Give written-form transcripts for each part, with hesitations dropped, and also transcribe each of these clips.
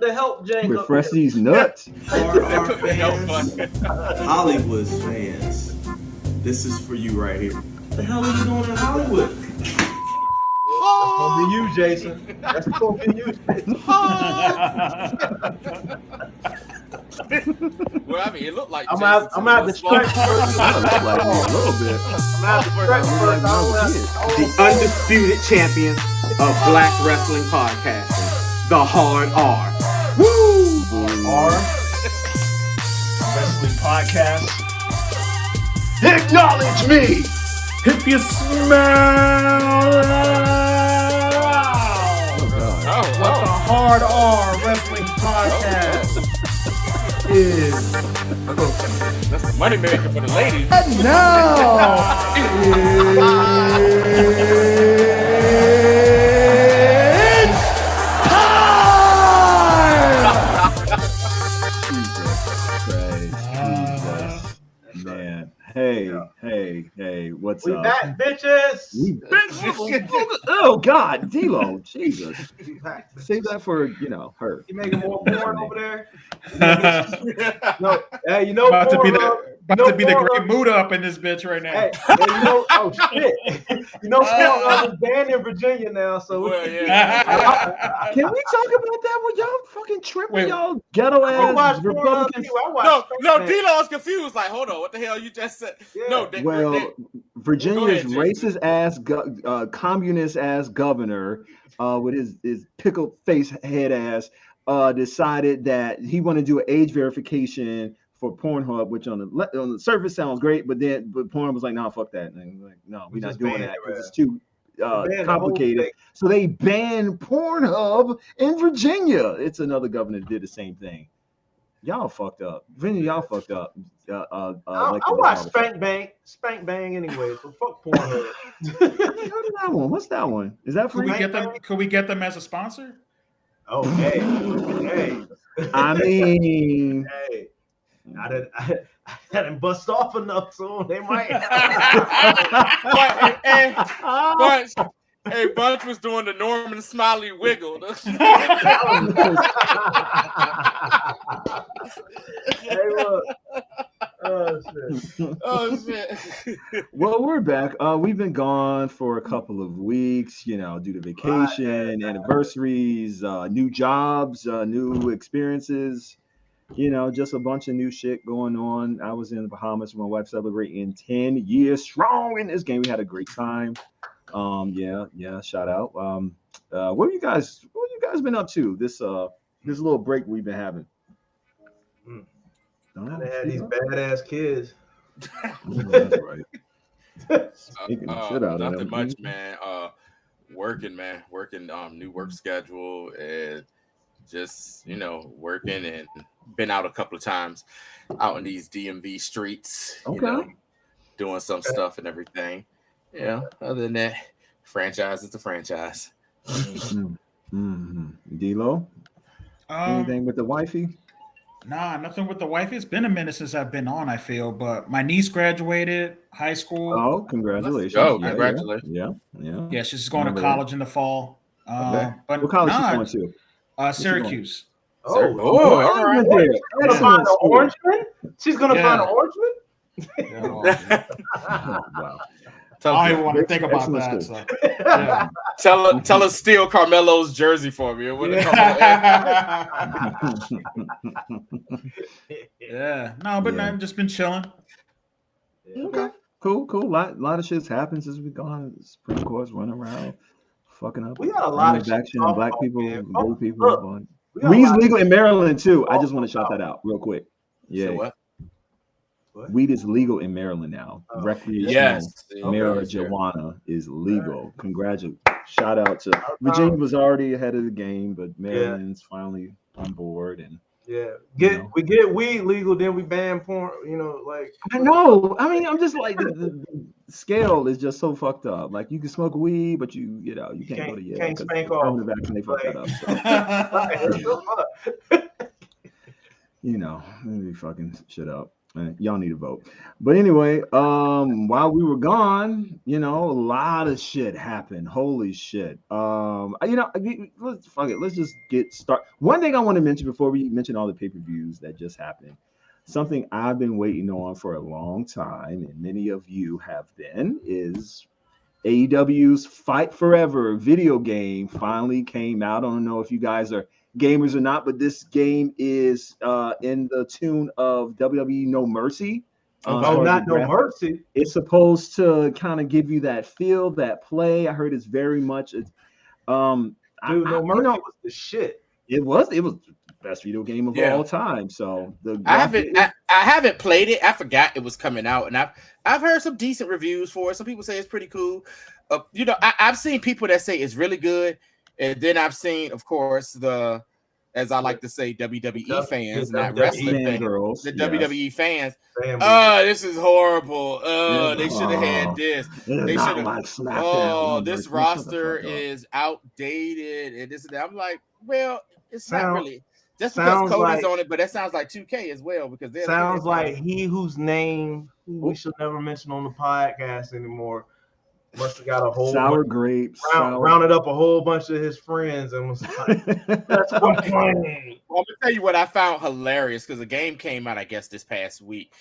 the help James. Refresh these nuts. Hollywood's fans, this is for you right here. What the hell are you doing in Hollywood? That's gonna be you, Jason. That's gonna be you, Jason. Well, I mean, it looked like I'm out the stretch first. Look like me a little bit. I'm out the stretch first. The undisputed champions of Black Wrestling Podcasting, the Hard R. Woo! R Wrestling Podcast. Acknowledge me if you smell what the Hard R Wrestling Podcast is. That's the money maker for the ladies. And now it's time! Jesus, man. Hey, what's We up? back, bitches. We oh God, D-Lo, Jesus. Save that for her. You making more porn over there? No, hey, you know About to be Pornhub- the great mood up in this bitch right now. Hey, oh shit! Pornhub is banned in Virginia now, so Well, yeah. Can we talk about that? Well, y'all fucking tripping, Wait. y'all ghetto I watch ass Pornhub Republicans. too. I watch No, Straight D-Lo is confused. Like, hold on, what the hell you just said? Yeah. No, Virginia's Jason. racist ass, communist ass governor, with his pickled face head ass, decided that he wanted to do an age verification for Pornhub, which on the surface sounds great, but Pornhub was like, "Nah, fuck that." And like, no, we're not doing that because it's too complicated. So they banned Pornhub in Virginia. It's another governor that did the same thing. Y'all fucked up. Virginia, y'all fucked up. I watch Spank Bang anyway. So fuck Pornhub. I heard of that one. What's that one? Is that free? Could we get them as a sponsor? Oh, hey. I mean, Hey. I didn't bust off enough, so they might. Hey, Bunch was doing the Norman Smiley wiggle. Hey, look. Oh shit. Well, we're back. We've been gone for a couple of weeks, due to vacation, anniversaries, new jobs, new experiences, just a bunch of new shit going on. I was in the Bahamas with my wife celebrating 10 years strong in this game. We had a great time. Shout out. What have you guys been up to this little break we've been having? They had these badass kids. That's right. Speaking the shit out of nothing them. much, man. Working, new work schedule, and just working, and been out a couple of times out in these DMV streets, doing some stuff and everything. Other than that, franchise is a franchise. D-Lo? Anything with the wifey? Nah, nothing with the wife. It's been a minute since I've been on, I feel, but my niece graduated high school. Oh, congratulations. Congratulations. Yeah, she's going to college in the fall. Okay. But what college is she going to? Syracuse. All right. She's gonna find an orangeman. Wow. I don't even want to think about that. So, yeah. Tell her steal Carmelo's jersey for me. Yeah. No, but I've just been chilling. Okay. Cool. Lot of shit's happened since we've gone. Supreme Court's running around, fucking up. We got a lot of action. shit Black people, blue people. Look, weed's legal in Maryland too. I just want to shout that out real quick. Yeah. So what? Weed is legal in Maryland now. Recreational marijuana is legal. Congratulations. Shout out to Virginia was already ahead of the game, but Maryland's finally on board. And we get weed legal, then we ban porn. I know. I mean, I'm just like the scale is just so fucked up. Like you can smoke weed, but you can't go to Yale. Can't spank off. They fuck that up. So. Maybe fucking shit up. Y'all need to vote. But anyway, while we were gone, a lot of shit happened. Holy shit. Let's fuck it. Let's just get started. One thing I want to mention before we mention all the pay-per-views that just happened, something I've been waiting on for a long time, and many of you have been, is AEW's Fight Forever video game finally came out. I don't know if you guys are gamers or not, but this game is in the tune of WWE No Mercy. Not No Mercy. It's supposed to kind of give you that feel, that play. I heard it's very much. No Mercy was the shit. It was the best video game of all time. So I haven't played it. I forgot it was coming out, and I've heard some decent reviews for it. Some people say it's pretty cool. I've seen people that say it's really good, and then I've seen, of course, as I like to say, WWE fans, not wrestling fans, the WWE fans. This is horrible. They should have had this. They should have. This roster is outdated, and this and that. I'm like, well, it's not really. Just because Cody's on it, but that sounds like 2K as well, because sounds like he whose name we should never mention on the podcast anymore must have got a whole sour grapes, rounded up a whole bunch of his friends and was like, "That's complaining." Well, I'm gonna tell you what I found hilarious, because the game came out, I guess, this past week,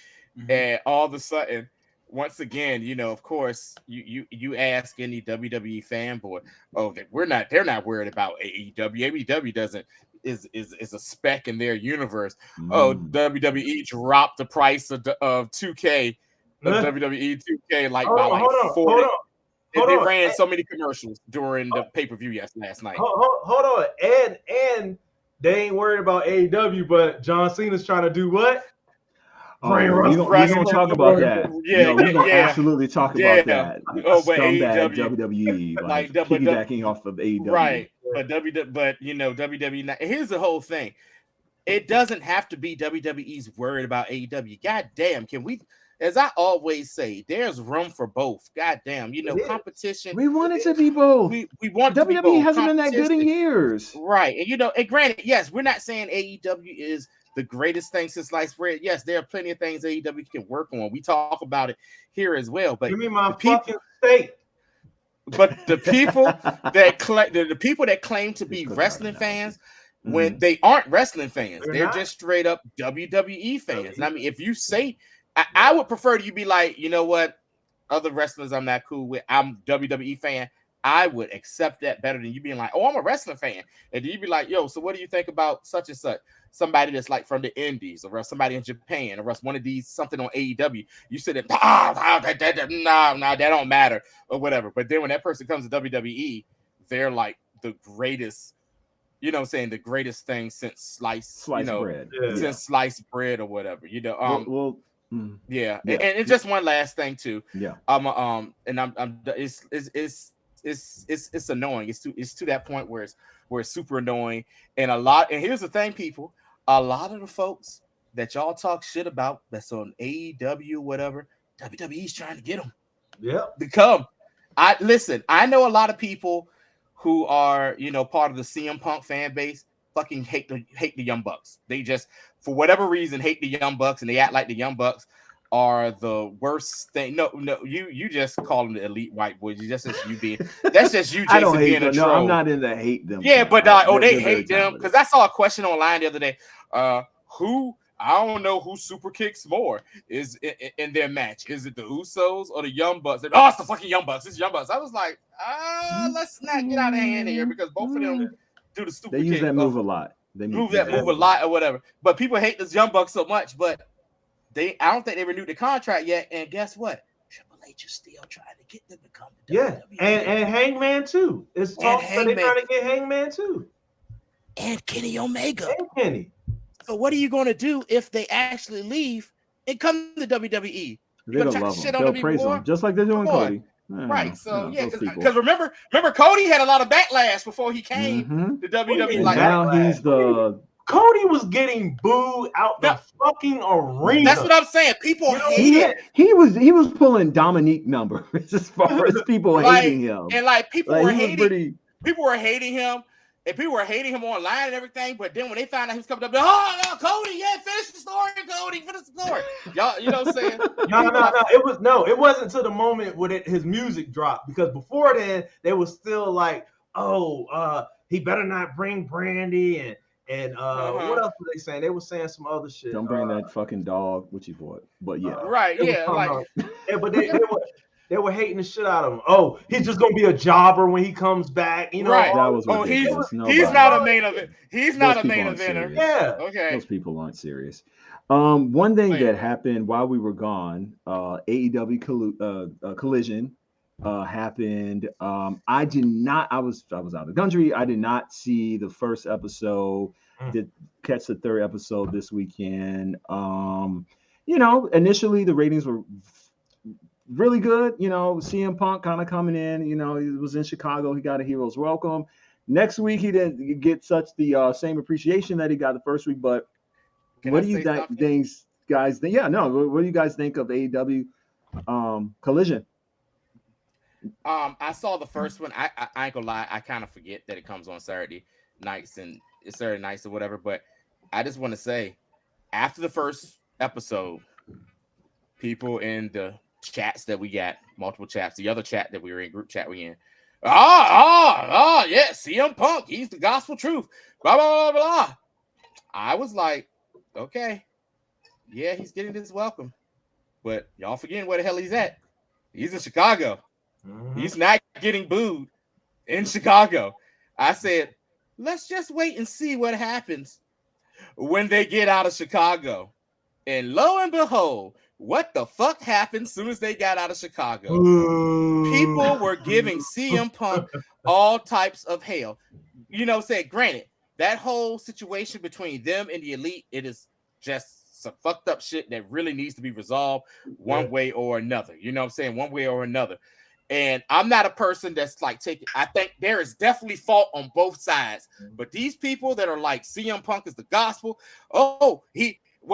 and all of a sudden, once again, of course, you ask any WWE fanboy, they're not worried about AEW. AEW is a speck in their universe. WWE dropped the price of 2K, WWE 2K, by like 40. They ran so many commercials during the pay-per-view last night. Hold on, and they ain't worried about AEW, but John Cena's trying to do what? We're gonna talk about that. We're gonna absolutely talk about that. But scumbag AEW, WWE, piggybacking off of AEW, right? But WWE. Here's the whole thing: it doesn't have to be WWE's worried about AEW. God damn, can we? As I always say, there's room for both. God damn, competition. We want it to be both. We want WWE hasn't been that good in years, right? And and granted, yes, we're not saying AEW is the greatest thing since sliced bread. Yes, there are plenty of things AEW can work on. We talk about it here as well. But give me my fucking steak. But the people that claim to be wrestling fans, when they aren't wrestling fans, they're just straight up WWE fans. And I mean, if you say, I would prefer you be like, you know what, other wrestlers I'm not cool with, I'm WWE fan. I would accept that better than you being like, oh, I'm a wrestling fan. And then you be like, yo, so what do you think about such and such? Somebody that's like from the Indies, or somebody in Japan, or one of these, something on AEW. You sit there, that don't matter, or whatever. But then when that person comes to WWE, they're like the greatest, the greatest thing since sliced bread. Since sliced bread or whatever, And it's just one last thing too. Yeah. It's annoying. It's to that point where it's super annoying. And here's the thing, people. A lot of the folks that y'all talk shit about that's on AEW, whatever, WWE's trying to get them. Yeah. To come. I know a lot of people who are, part of the CM Punk fan base fucking hate the Young Bucks. They just, for whatever reason, hate the Young Bucks, and they act like the Young Bucks are the worst thing. No, you just call them the elite white boys. That's just you, Jason, being a troll. No, I'm not in the hate them. Yeah, but they hate them, because I saw a question online the other day. I don't know who super kicks more is in their match. Is it the Usos or the Young Bucks? It's the fucking Young Bucks. It's Young Bucks. I was like, let's not get out of hand here, because both of them do the super kick. They use that move a lot. They move that move a lot or whatever. But people hate this Young Bucks so much, but I don't think they renewed the contract yet. And guess what? Triple H is still trying to get them to come to WWE. And Hangman too. It's talk that they're trying to get Hangman too. And Kenny Omega. And Kenny. So what are you going to do if they actually leave and come to WWE? They don't love them. They'll praise them, just like they're doing Cody. Right. So because remember Cody had a lot of backlash before he came to WWE. Like now he's Cody was getting booed out the fucking arena. That's what I'm saying. People hate it. He was pulling Dominique numbers as far as people hating him. And people were hating. People were hating him. and people were hating him online and everything. But then when they found out he was coming up, oh, Cody, yeah, finish the story, Cody, finish the story. Y'all, you know what I'm saying? No. It wasn't until the moment when his music dropped, because before then they was still like, oh, he better not bring Brandy and what else were they saying? They were saying some other shit. Don't bring that fucking dog, which you bought. But yeah, right, yeah, like, yeah, but they were hating the shit out of him. Oh, he's just gonna be a jobber when he comes back. You know, right? That was he's not a main event. He's not a main eventer. Yeah, okay. Those people aren't serious. One thing that happened while we were gone, AEW Collision happened. I did not. I was out of the country. I did not see the first episode. Did catch the third episode this weekend. Initially the ratings were really good. CM Punk kind of coming in. He was in Chicago. He got a hero's welcome. Next week he didn't get such the same appreciation that he got the first week. But what do you guys think? Yeah, no. What do you guys think of AEW Collision? I saw the first one. I ain't gonna lie. I kind of forget that it comes on Saturday nights and it's Saturday nights or whatever. But I just want to say, after the first episode, people in the chats that we got, multiple chats, the other chat that we were in, group chat we in, yeah, CM Punk, he's the gospel truth, blah, blah, blah, blah. I was like, okay, yeah, he's getting this welcome. But y'all forgetting where the hell he's at. He's in Chicago. Mm-hmm. He's not getting booed in Chicago. I said, let's just wait and see what happens when they get out of Chicago. And lo and behold, what the fuck happened as soon as they got out of Chicago? Ooh. People were giving CM Punk all types of hell. Granted, that whole situation between them and the Elite, it is just some fucked up shit that really needs to be resolved one way or another. You know what I'm saying? One way or another. And I'm not a person that's like I think there is definitely fault on both sides. But these people that are like CM Punk is the gospel. What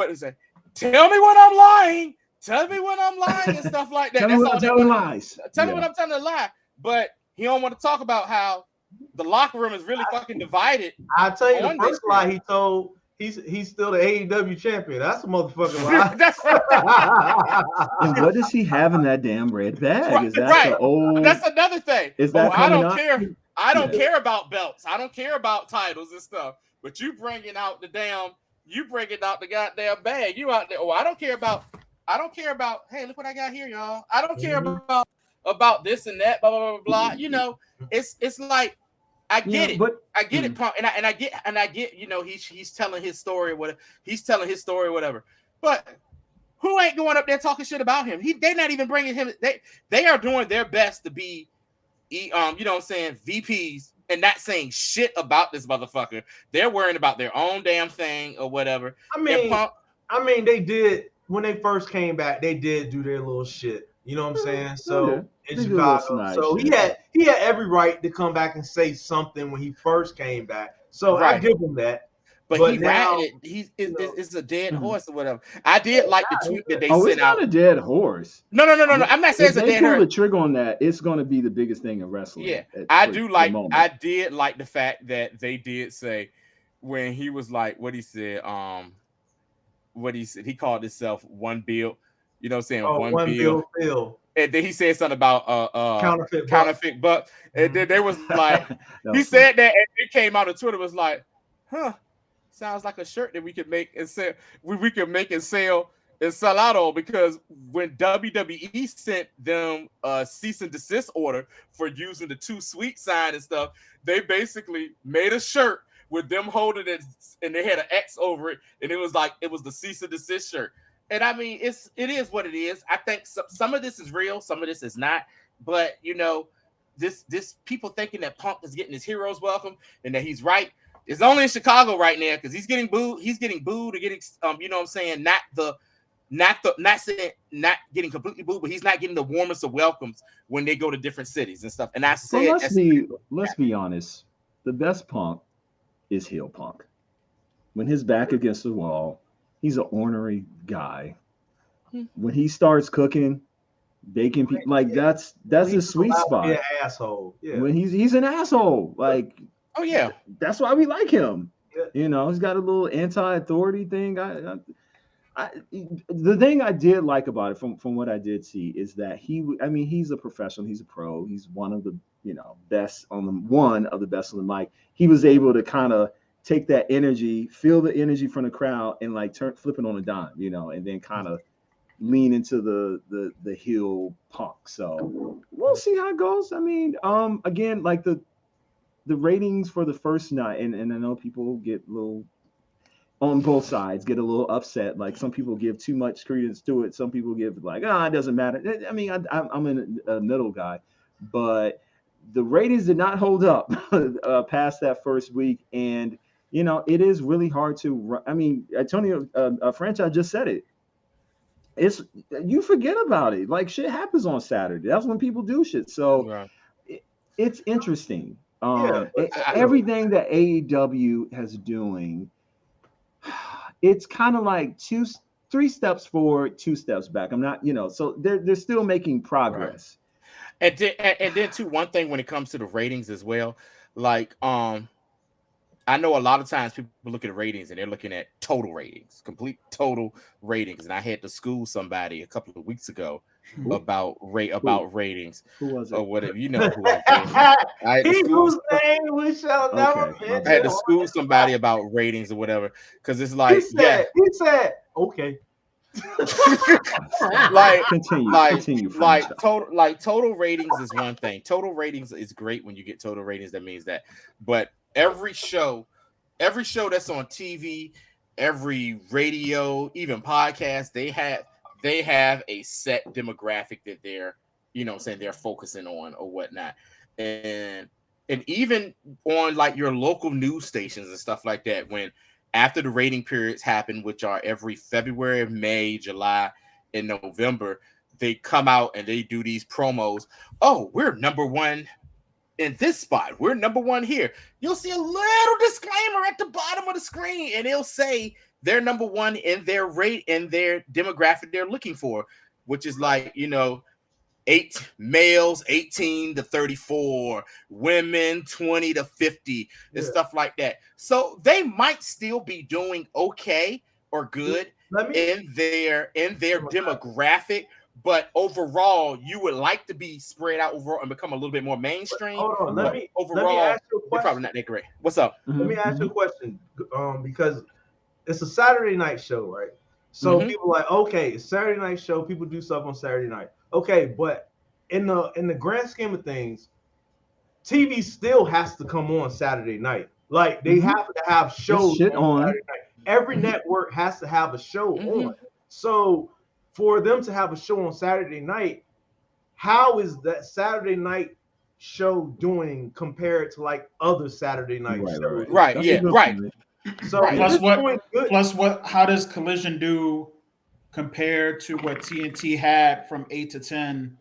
is that? Tell me when I'm lying. Tell me when I'm lying and stuff like that. Tell me when I'm telling lies. Tell me when I'm telling a lie. But he don't want to talk about how the locker room is really fucking divided. I'll tell you the first lie he told. He's still the AEW champion. That's a motherfucking lie. That's right. And what does he have in that damn red bag? Is that the old? That's another thing. Is that I don't care. I don't care about belts. I don't care about titles and stuff. But you bringing out the goddamn bag. You out there. I don't care about. Hey, look what I got here, y'all. I don't care about this and that. Blah blah blah blah. It's like. I get it. I get it, Punk, and I get. He's telling his story. Whatever. But who ain't going up there talking shit about him? They're not even bringing him. They are doing their best to be, VPs and not saying shit about this motherfucker. They're worrying about their own damn thing or whatever. I mean, they did when they first came back. They did do their little shit. You know what I'm saying? So in Chicago, so he had every right to come back and say something when he first came back. So I give him that. But he now, it's a dead horse or whatever. I did like the tweet that they sent out. It's not a dead horse. No. I'm not saying it's a dead horse. If they pull the trigger on that, it's going to be the biggest thing in wrestling. Yeah, I did like the fact that they did say when he was like what he said. He called himself One Bill. You know what I'm saying? One bill. And then he said something about counterfeit buck. And then they was like, he said that, and it came out on Twitter. Was like, sounds like a shirt that we could make and sell. We could make and sell out on, because when WWE sent them a cease and desist order for using the Too Sweet sign and stuff, they basically made a shirt with them holding it, and they had an X over it, and it was the cease and desist shirt. And I mean, it is what it is. I think some of this is real, some of this is not. But this people thinking that Punk is getting his heroes welcome and that he's right. It's only in Chicago right now because he's getting booed. He's getting booed or getting you know what I'm saying, not getting completely booed, but he's not getting the warmest of welcomes when they go to different cities and stuff. And I said, let's be honest. The best Punk is heel Punk. When his back against the wall. He's an ornery guy. When he starts cooking, baking people, like that's his sweet spot. An asshole. Yeah. When he's an asshole. Like Oh yeah, that's why we like him. Yeah. You know, he's got a little anti-authority thing. The thing I did like about it from what I did see is that he's a professional, he's a pro, he's one of the best one of the best on the mic. He was able to kind of take that energy, feel the energy from the crowd, and like flip it on a dime, and then kind of lean into the heel punk. So we'll see how it goes. I mean, again, like the ratings for the first night, and I know people get a little on both sides, get a little upset. Like some people give too much credence to it. Some people give like, it doesn't matter. I mean, I'm a middle guy, but the ratings did not hold up past that first week. And, it is really hard to, I mean, Antonio, Franchise just said it. You forget about it. Like shit happens on Saturday. That's when people do shit. So it's interesting. Everything that AEW has doing, it's kind of like 3 steps forward, 2 steps back. I'm not, so they're still making progress. Right. And then too, one thing when it comes to the ratings as well, like I know a lot of times people look at ratings and they're looking at total ratings, complete total ratings. And I had to school somebody a couple of weeks ago about ratings. Who was it? Or whatever, who I whose name we shall never mention. I had to school somebody about ratings or whatever, because it's like he said okay. Continue. Total ratings is one thing. Total ratings is great when you get total ratings. That means that, but every show that's on TV, every radio, even podcast, they have a set demographic that they're they're focusing on or whatnot, and even on like your local news stations and stuff like that, when after the rating periods happen, which are every February, May, July, and November, they come out and they do these promos. Oh, we're number one in this spot. We're number one here. You'll see a little disclaimer at the bottom of the screen, and it'll say they're number one in their rate and their demographic they're looking for, which is like, 8 males, 18 to 34, women 20 to 50, and stuff like that. So they might still be doing okay or good in their demographic, but overall, you would like to be spread out overall and become a little bit more mainstream. Hold on, let me overall, ask you a question. They're probably not that great. What's up? Let me ask you a question, because it's a Saturday night show, right? So people are like, okay, it's Saturday night show. People do stuff on Saturday night. Okay, but in the grand scheme of things, TV still has to come on Saturday night. Like they have to have shows on Saturday night. Every network has to have a show on. So for them to have a show on Saturday night, how is that Saturday night show doing compared to like other Saturday night shows? Right. Yeah. Right. So how does Collision do compared to what TNT had from 8 to 10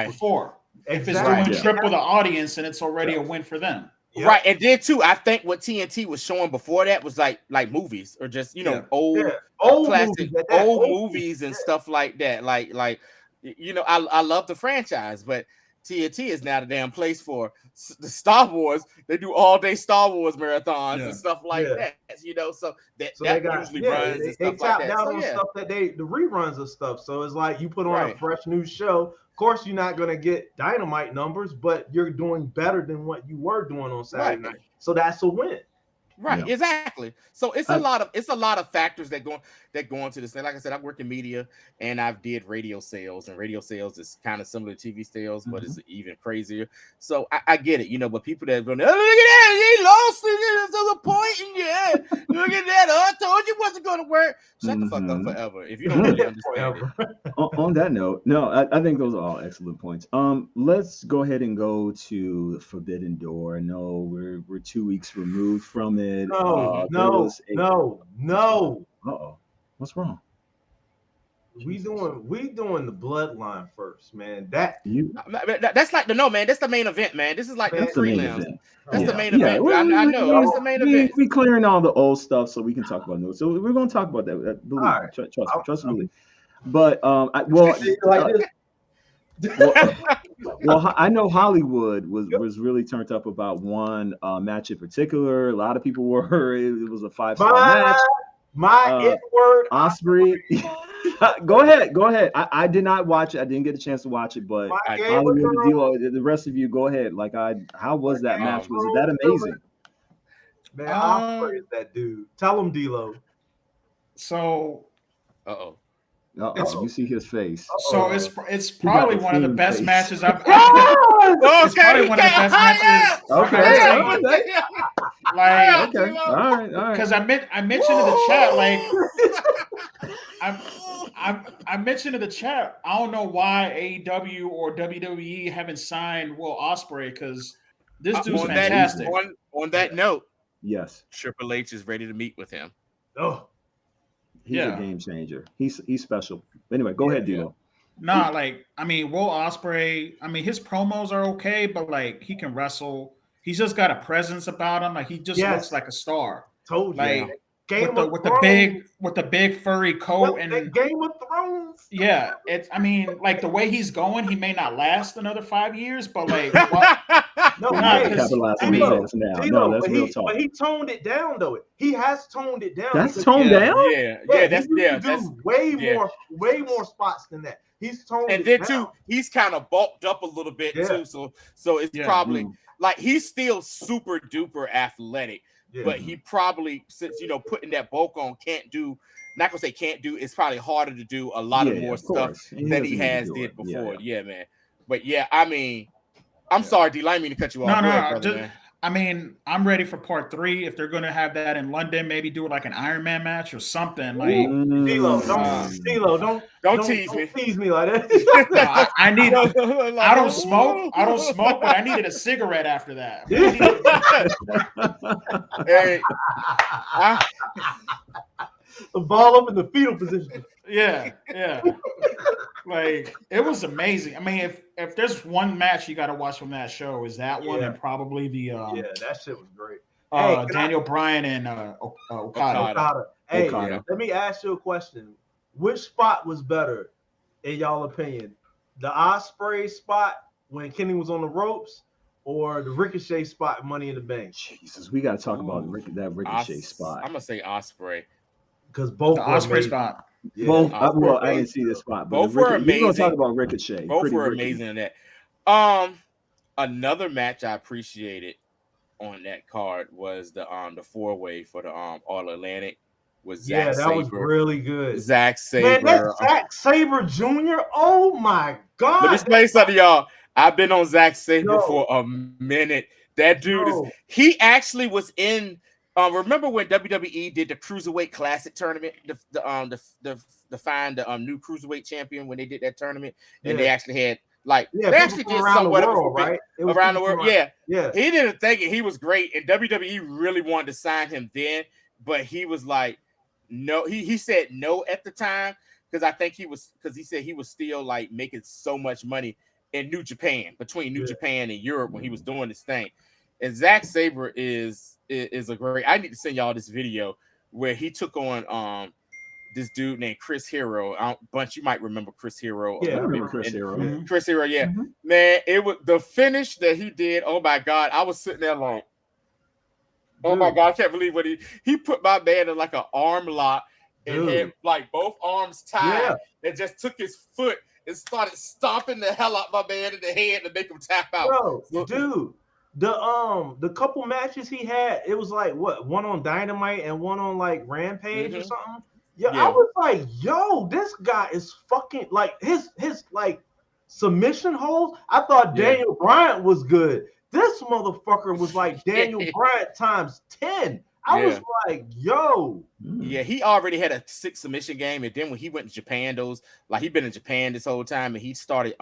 before? If it's doing triple the audience, and it's already a win for them. Yep. Right, and then too, I think what TNT was showing before that was like movies, or just old classic movies and stuff like that. Like I love the franchise, but TNT is now the damn place for the Star Wars. They do all day Star Wars marathons and stuff like that. So that usually runs and stuff like that. Down on stuff that the reruns of stuff. So it's like you put on a fresh new show. Of course, you're not going to get Dynamite numbers, but you're doing better than what you were doing on Saturday night. So that's a win. Right, exactly. So it's a lot of factors that go into this thing. Like I said, I work in media and I've did radio sales, and radio sales is kind of similar to TV sales, but it's even crazier. So I get it, but people that are going, oh, look at that, he lost it to the point, look at that, I told you it wasn't going to work. Shut the fuck up forever if you don't really understand it. On that note, no, I think those are all excellent points. Let's go ahead and go to Forbidden Door. I know we're 2 weeks removed from it. No. Uh-oh. What's wrong? We doing the bloodline first, man. That's like that's the main event, man. This is like the prelims. That's the main event. I know. That's the main event. We clearing all the old stuff so we can talk about those. So we're gonna talk about that. Trust me. But Well, I know Hollywood was really turned up about one match in particular. A lot of people were. It was a 5-star match. My N-word Osprey. Go ahead. I did not watch it. I didn't get a chance to watch it, but Hollywood and D'Lo, the rest of you, go ahead. Like, how was that match? Was it that amazing? Man, Osprey is that dude. Tell him, D'Lo. So, you see his face. So it's probably one of the best matches I've. It's probably one of the best matches. Okay. Like, all right. Because I mentioned in the chat, like, I mentioned in the chat, I don't know why AEW or WWE haven't signed Will Ospreay, because this dude's fantastic. On that note, yes, Triple H is ready to meet with him. Oh, he's a game changer. He's special. Anyway, go ahead, D'Lo. Nah, like, I mean, Will Ospreay, I mean, his promos are okay, but like, he can wrestle. He's just got a presence about him. Like, he just looks like a star. Totally. Like, with the big furry coat and Game of Thrones. Yeah, I mean, like, the way he's going, he may not last another 5 years, but like, that's real talk. But he toned it down, though. He has toned it down. That's toned down. That's way more spots than that. He's toned and it then down. too, he's kind of bulked up a little bit too. So it's probably like he's still super duper athletic, but he probably, since putting that bulk on, not gonna say can't do. It's probably harder to do a lot of more stuff that he has did before. Yeah, man. But I mean, I'm sorry, D. I didn't mean to cut you off. No. I mean, I'm ready for part 3. If they're going to have that in London, maybe do like an Iron Man match or something. Like, D'Lo, don't tease me. Tease me like that. I need. I don't smoke, but I needed a cigarette after that. Hey, the ball up in the fetal position. Yeah. Like, it was amazing. I mean, if there's one match you got to watch from that show, is that one, and probably the that shit was great. Daniel Bryan and Okada. Hey, let me ask you a question. Which spot was better, in y'all opinion? The Ospreay spot when Kenny was on the ropes, or the Ricochet spot, Money in the Bank? Jesus, we got to talk about that Ricochet spot. I'm gonna say Ospreay, because both the Ospreay spot. Yeah. Well, I didn't see this spot, but both were amazing. We're gonna talk about Ricochet. Both were amazing in that. Another match I appreciated on that card was the 4-way for the All Atlantic with Zack Sabre. That was really good. Zack Sabre. Man, that's Zack Sabre Jr. Oh my God. Let me explain something to y'all. I've been on Zack Sabre for a minute. That dude he actually was in. Remember when WWE did the Cruiserweight Classic tournament, to find the new Cruiserweight champion when they did that tournament, and they actually had they actually did somewhat of it around the world. Yeah. He didn't think he was great, and WWE really wanted to sign him then, but he was like, no. He said no at the time because he said he was still like making so much money in New Japan, between New Japan and Europe when he was doing this thing. And Zack Sabre is a great. I need to send y'all this video where he took on this dude named Chris Hero. Bunch, you might remember Chris Hero. Yeah, I remember Chris Hero. Chris Hero, man. It was the finish that he did. Oh my God, I was sitting there like, oh my God, I can't believe what he put my man in like an arm lock and had like both arms tied and just took his foot and started stomping the hell out my man in the head to make him tap out. Bro, dude. The couple matches he had, it was like one on Dynamite and one on like Rampage or something. I was like, yo, this guy is fucking like his like submission holds. I thought Daniel Bryan was good. This motherfucker was like Daniel Bryan times 10. I was like, yo. Yeah, he already had a 6 submission game, and then when he went to Japan, he'd been in Japan this whole time, and he started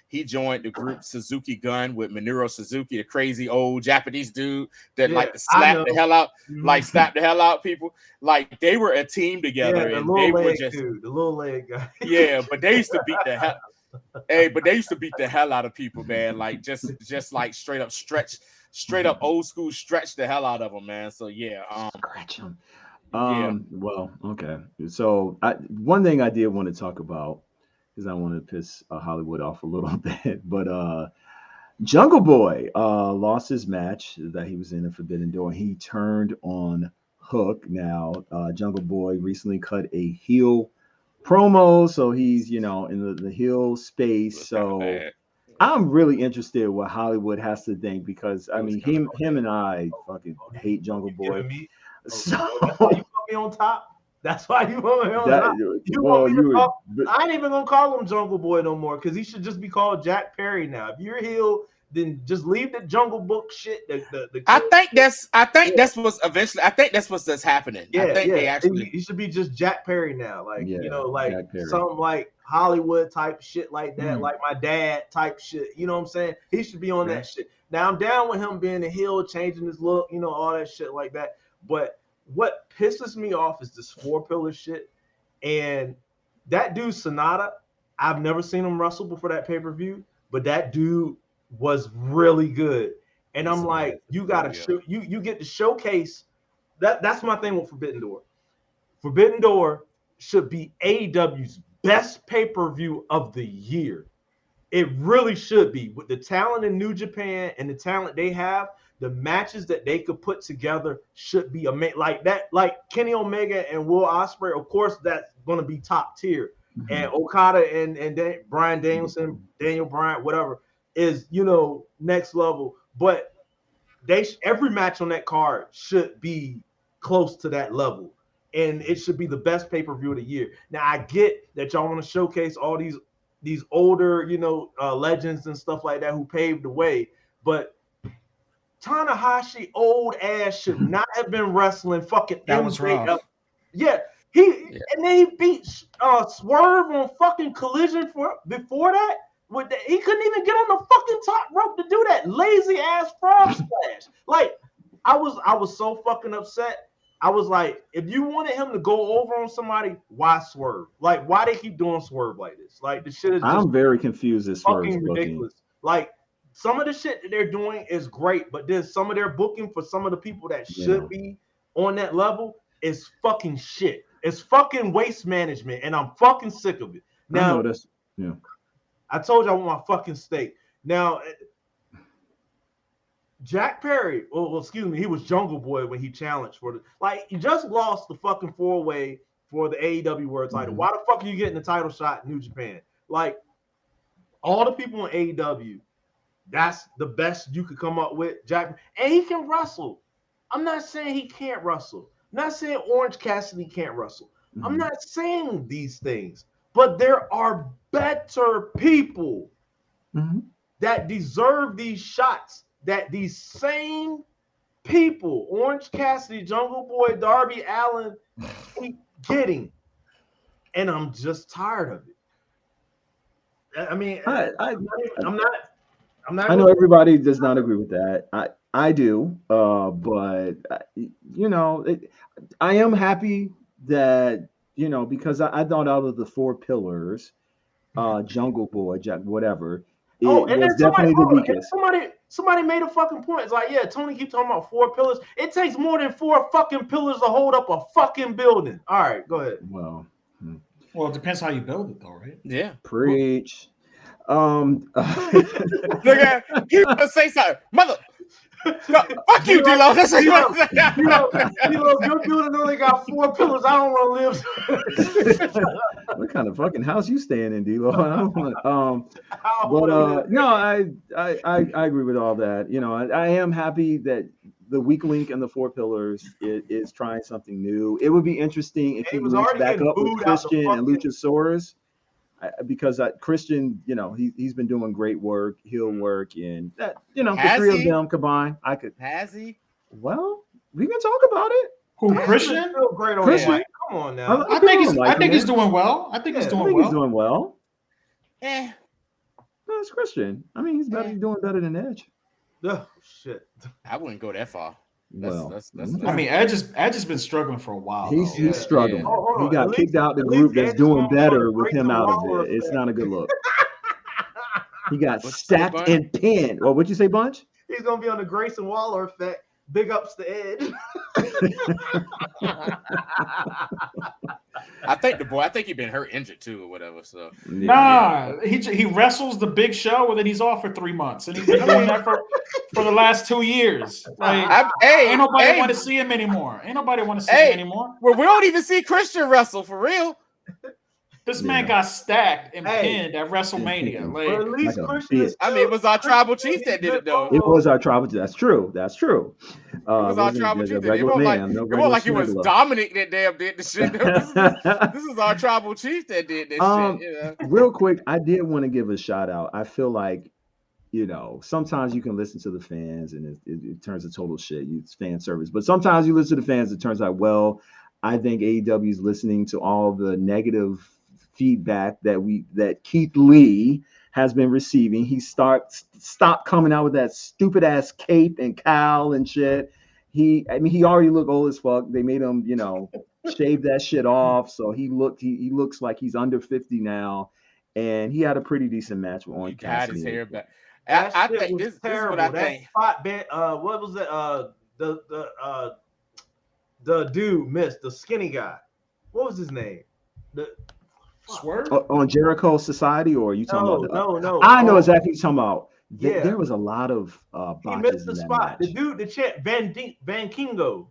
he joined the group Suzuki Gun with Minoru Suzuki, the crazy old Japanese dude that slap the hell out people. Like, they were a team together, and they were just the little leg guy. Yeah, but they used to beat the hell. But they used to beat the hell out of people, man. Like just like straight up old school stretch the hell out of them, man. So scratch them. Well, okay. So one thing I did want to talk about because I want to piss Hollywood off a little bit. But Jungle Boy lost his match that he was in Forbidden Door. He turned on Hook. Now, Jungle Boy recently cut a heel promo, so he's in the heel space. So I'm really interested what Hollywood has to think, because I mean him and I fucking hate Jungle Boy. So that's why you put me on top. That's why you put me on top. I ain't even gonna call him Jungle Boy no more, because he should just be called Jack Perry now. If you're heel, then just leave the Jungle Book shit. I think that's what's happening. Yeah, I think he should be just Jack Perry now, like like something like Hollywood type shit like that, like my dad type shit. You know what I'm saying? He should be on that shit. Now I'm down with him being a heel, changing his look, all that shit like that. But what pisses me off is this 4-pillar shit, and that dude Sonata. I've never seen him wrestle before that pay-per-view, but that dude was really good. And I'm like, you gotta show, you get to showcase that. That's my thing with Forbidden Door. Forbidden Door should be AEW's best pay-per-view of the year. It really should be. With the talent in New Japan and the talent they have, the matches that they could put together should be amazing. Like that, like Kenny Omega and Will Ospreay, of course, that's gonna be top tier. And Okada and Bryan Danielson, Daniel Bryan, whatever, is next level. But every match on that card should be close to that level, and it should be the best pay-per-view of the year. Now I get that y'all want to showcase all these older legends and stuff like that who paved the way, but Tanahashi old ass should not have been wrestling fucking that was rough. Yeah. And then he beat Swerve on fucking Collision before that. He couldn't even get on the fucking top rope to do that lazy ass frog splash. Like, I was so fucking upset. I was like, if you wanted him to go over on somebody, why Swerve? Like, why they keep doing Swerve like this? Like, the shit is just I'm very confused as fucking ridiculous. Like, some of the shit that they're doing is great, but there's some of their booking for some of the people that should be on that level is fucking shit. It's fucking waste management, and I'm fucking sick of it. Now, I told you I want my fucking steak. Now, Jack Perry, well, excuse me, he was Jungle Boy when he challenged for he just lost the fucking 4-way for the AEW World title. Why the fuck are you getting the title shot in New Japan? Like, all the people in AEW, that's the best you could come up with. Jack, and he can wrestle. I'm not saying he can't wrestle. I'm not saying Orange Cassidy can't wrestle. I'm not saying these things, but there are better people that deserve these shots that these same people, Orange Cassidy, Jungle Boy, Darby Allin, keep getting. And I'm just tired of it. I mean, I'm not. I know everybody does not agree with that. I do, but I am happy that because I thought out of the 4 pillars, Jungle Boy, whatever, it was definitely the weakest. Somebody made a fucking point. It's like, yeah, Tony keeps talking about 4 pillars. It takes more than 4 fucking pillars to hold up a fucking building. All right, go ahead. Well, it depends how you build it, though, right? Yeah. Preach. Look at you say something, mother. Fuck you, D-Lo. That's what you want to say. D-Lo, your building only got 4 pillars. I don't want to live. What kind of fucking house you staying in, D-Lo? No, I agree with all that. I am happy that the weak link in the 4 pillars is trying something new. It would be interesting if he links back up with Christian and Luchasaurus. Because Christian, he's been doing great work, heel work, and that the 3 of them combined, I could. Has he? Well, we can talk about it. Who, Christian? Great on Christian. Come on now. I think he's doing well. I think he's doing well. No, it's Christian. I mean, he's doing better than Edge. Oh shit! I wouldn't go that far. That's I mean, Edge has been struggling for a while. He's struggling. He got kicked out the group that's doing better with him out of it. It's not a good look. He got stacked and pinned. Well, what'd you say, Bunch? He's gonna be on the Grayson Waller effect. Big ups to Edge. I think he been hurt, injured too, or whatever. So he wrestles the Big Show, and then he's off for 3 months, and he's been doing that for the last 2 years. Like, ain't nobody want to see him anymore. Ain't nobody want to see him anymore. Well, we don't even see Christian wrestle for real. This man got stacked and pinned at WrestleMania. Like, at least Christian. It was our tribal chief that did it, though. It was our tribal chief. That's true. It was our tribal chief. It wasn't like it was Dominic that damn did the shit. This is our tribal chief that did this shit. You know? Real quick, I did want to give a shout out. I feel like, sometimes you can listen to the fans and it turns to total shit. It's fan service. But sometimes you listen to the fans, it turns out, well, I think AEW is listening to all the negative feedback that Keith Lee has been receiving. He stopped coming out with that stupid ass cape and cowl and shit. He already looked old as fuck. They made him, shave that shit off. So he looks like he's under 50 now. And he had a pretty decent match with Orange Cassidy. He got his hair back. I think this is what I think. What was it? The dude missed, the skinny guy. What was his name? Swerve? On Jericho Society, or are you talking about? No. I know exactly what you're talking about. There was a lot of he missed the spot. The dude, the champ, Van Kingo.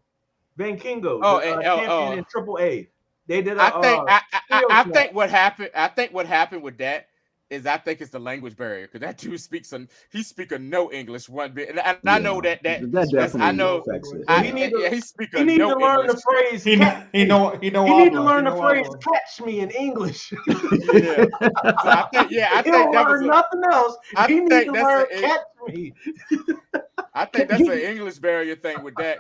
Champion in Triple-A. They did. I think what happened with that is I think it's the language barrier, because that dude speaks no English one bit, and I know that I know he speaks he need to learn the phrase. He need to learn the phrase "catch me" in English. Yeah, so I think that was nothing else. He needs to learn "catch me." I think that's an English barrier thing with that,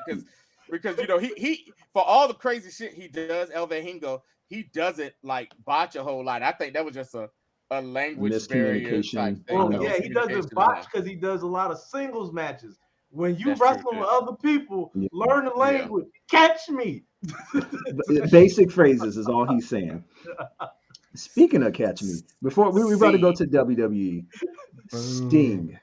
because he for all the crazy shit he does, El Vejingo, he doesn't like botch a whole lot. I think that was just a language barrier type thing. He doesn't botch because he does a lot of singles matches. When you wrestle with other people, learn the language. Catch me. Basic phrases is all he's saying. Speaking of catch me, before we about to go to WWE, Sting.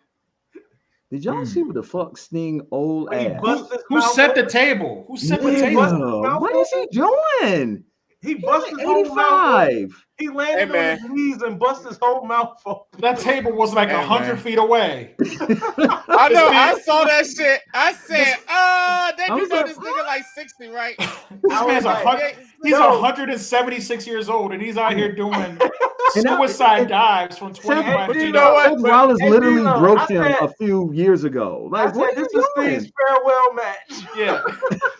Did y'all see what the fuck Sting old ass? Who set the table? Who set the table? What is he doing? He busted his whole mouth. He landed on his knees and busted his whole mouth open. That table was like 100 feet away. I know. I saw that shit. I said, this nigga like 60, right? This man's he's 176 years old, and he's out here doing suicide dives from 25. But you know what? Wallace literally broke him a few years ago. Like, what this is Sting's farewell match. Yeah.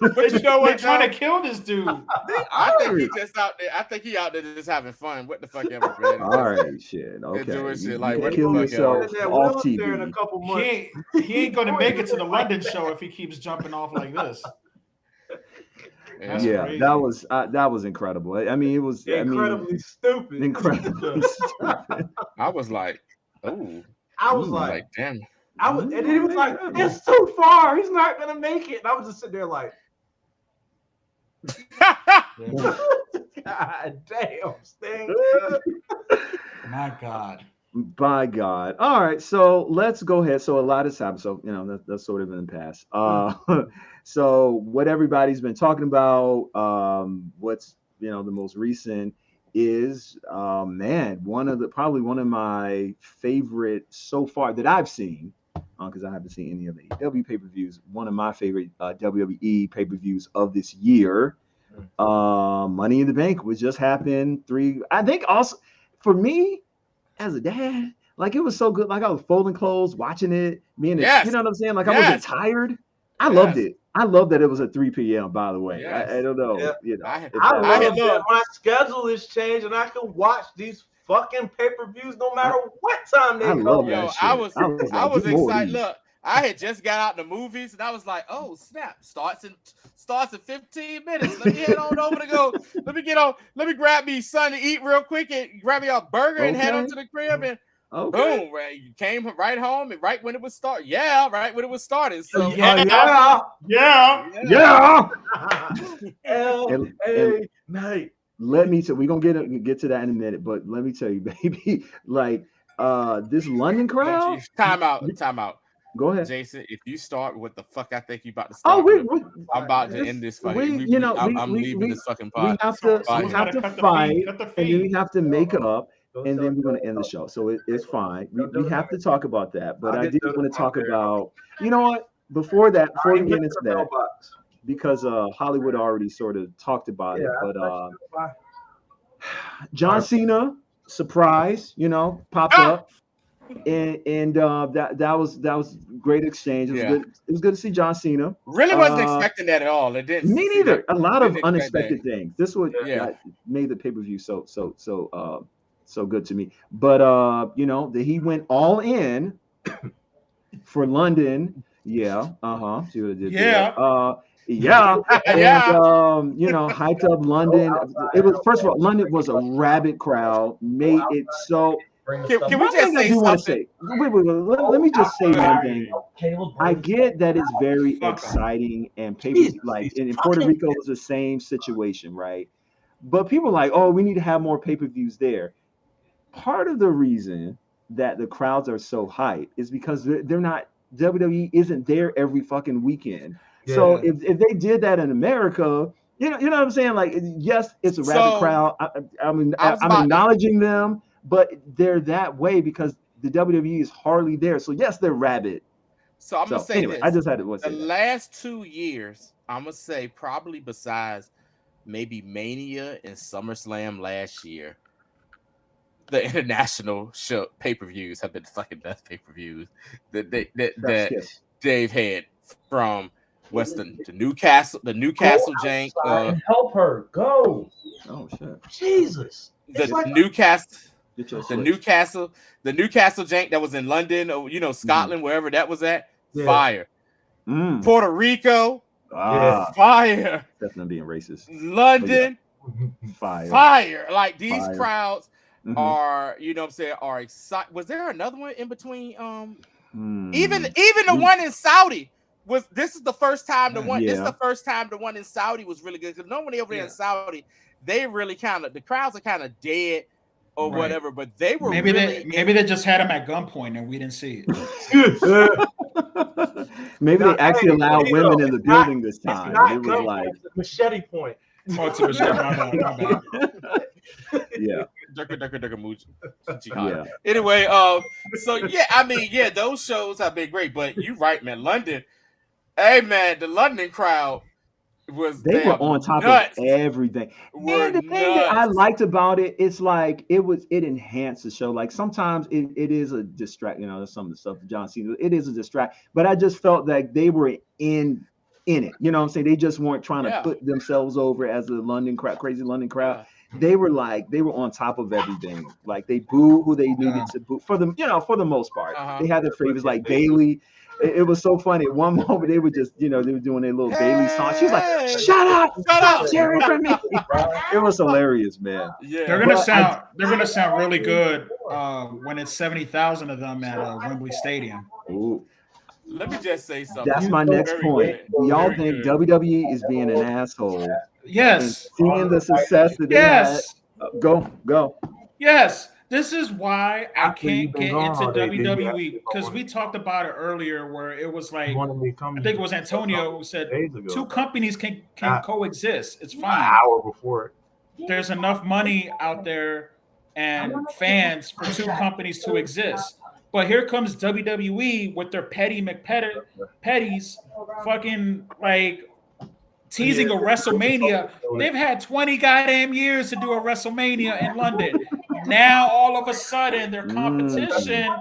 But you know what? They're trying to kill this dude. I think he just out there. I think he out there just having fun. What the fuck ever, man? All right, shit. Okay. Doing shit like what kill the fuck yourself off TV. In a couple months. He ain't gonna make it to the London show if he keeps jumping off like this. That was incredible. I mean, it was incredibly stupid. Incredibly stupid. I was like, oh. I was like, damn. And then he was like, it's too far. He's not gonna make it. And I was just sitting there like, God damn, Sting. My God. By God. All right, so let's go ahead. So a lot has happened. So that's sort of in the past. So what everybody's been talking about, what's the most recent is probably one of my favorite so far that I've seen, because I haven't seen any of the AEW pay-per-views. One of my favorite WWE pay-per-views of this year, Money in the Bank, which just happened. I think also for me as a dad, like it was so good. Like I was folding clothes, watching it, you know what I'm saying? Like I wasn't tired. I loved it. I love that it was at 3 p.m. By the way, I don't know. I love that my schedule is changed and I can watch these fucking pay-per-views no matter what time they come. I was excited. Look, I had just got out the movies and I was like, oh snap! Starts in 15 minutes. Let me head on over to go. Let me grab me something to eat real quick and grab me a burger and head on to the crib and. Boom! Right, you came right home and right when it was starting. Yeah, right when it was starting. So yeah. Night. Let me tell. We're gonna get to that in a minute, but let me tell you, baby, like this London crowd. Time out. Go ahead, Jason. If you start what the fuck I think you about to start, I'm about to end this fucking. I'm leaving this fucking pod. We have to fight, and then we have to make up, and then we're going to end the show. So it's fine. We have to talk about that. But I did want to talk about, you know what? Before we get into that, because Hollywood already sort of talked about it, but John Cena, surprise, popped up. And that was great exchange. It was good. It was good to see John Cena. Really wasn't expecting that at all. It didn't. Me neither. A lot of unexpected things. This would made the pay-per-view so good to me. But he went all in for London. Yeah. See what I did there. And hyped up London. It was, first of all, London was a rabid crowd. Made it so. Can we just say something? Wait, let me just say one thing. I get that it's very exciting, and like in Puerto Rico is the same situation, right? But people are like, oh, we need to have more pay-per-views there. Part of the reason that the crowds are so hyped is because they're not, WWE isn't there every fucking weekend. Yeah. So if they did that in America, you know what I'm saying? Like, yes, it's a rabid crowd. I'm acknowledging them. But they're that way because the WWE is hardly there. So yes, they're rabid. So I'm gonna say this. I just had to say the last 2 years, I'm gonna say probably besides maybe Mania and SummerSlam last year, the international show pay-per-views have been the fucking best pay-per-views that they've had, from Western to Newcastle, the Newcastle jank. Help her go. Oh shit. Jesus. The Newcastle jank that was in London, or Scotland, wherever that was at, fire. Puerto Rico, fire. Definitely being racist. London, fire. Like these crowds are, are excited. Was there another one in between? Even the one in Saudi this is the first time the one. This is the first time the one in Saudi was really good, because nobody over there in Saudi, they really the crowds are kind of dead. Or whatever, but they were maybe they just had him at gunpoint and we didn't see it. Maybe they actually allowed women in the building this time. It was like machete point. Oh, it's a machete. My bad. Yeah. Yeah. Anyway, those shows have been great. But you're right, man. London, hey man, the London crowd. They were on top of everything. And the thing that I liked about it, it's like it enhanced the show. Like sometimes it is a distract, some of the stuff John Cena, it is a distract, but I just felt like they were in it. You know what I'm saying? They just weren't trying to put themselves over as a London crowd, crazy London crowd. They were on top of everything. Like they booed who they needed to boo for them, for the most part. They had their favorites like Bailey. It was so funny. At one moment, they were just, they were doing their little Bailey song. She's like, "Shut up! Stop cheering for me!" It was hilarious, man. Yeah, they're gonna sound really good when it's 70,000 of them at Wembley Stadium. Ooh. Let me just say something. That's my next point. Y'all think WWE is being an asshole? Yes. Seeing the success that they had. Go. Yes. This is why I can't get into WWE, because we talked about it earlier, where it was like, I think it was Antonio who said two companies can coexist. It's fine. An hour before. There's enough money out there and fans for two companies to exist. But here comes WWE with their petty McPetties fucking like teasing a WrestleMania. They've had 20 goddamn years to do a WrestleMania in London. Now, all of a sudden, their competition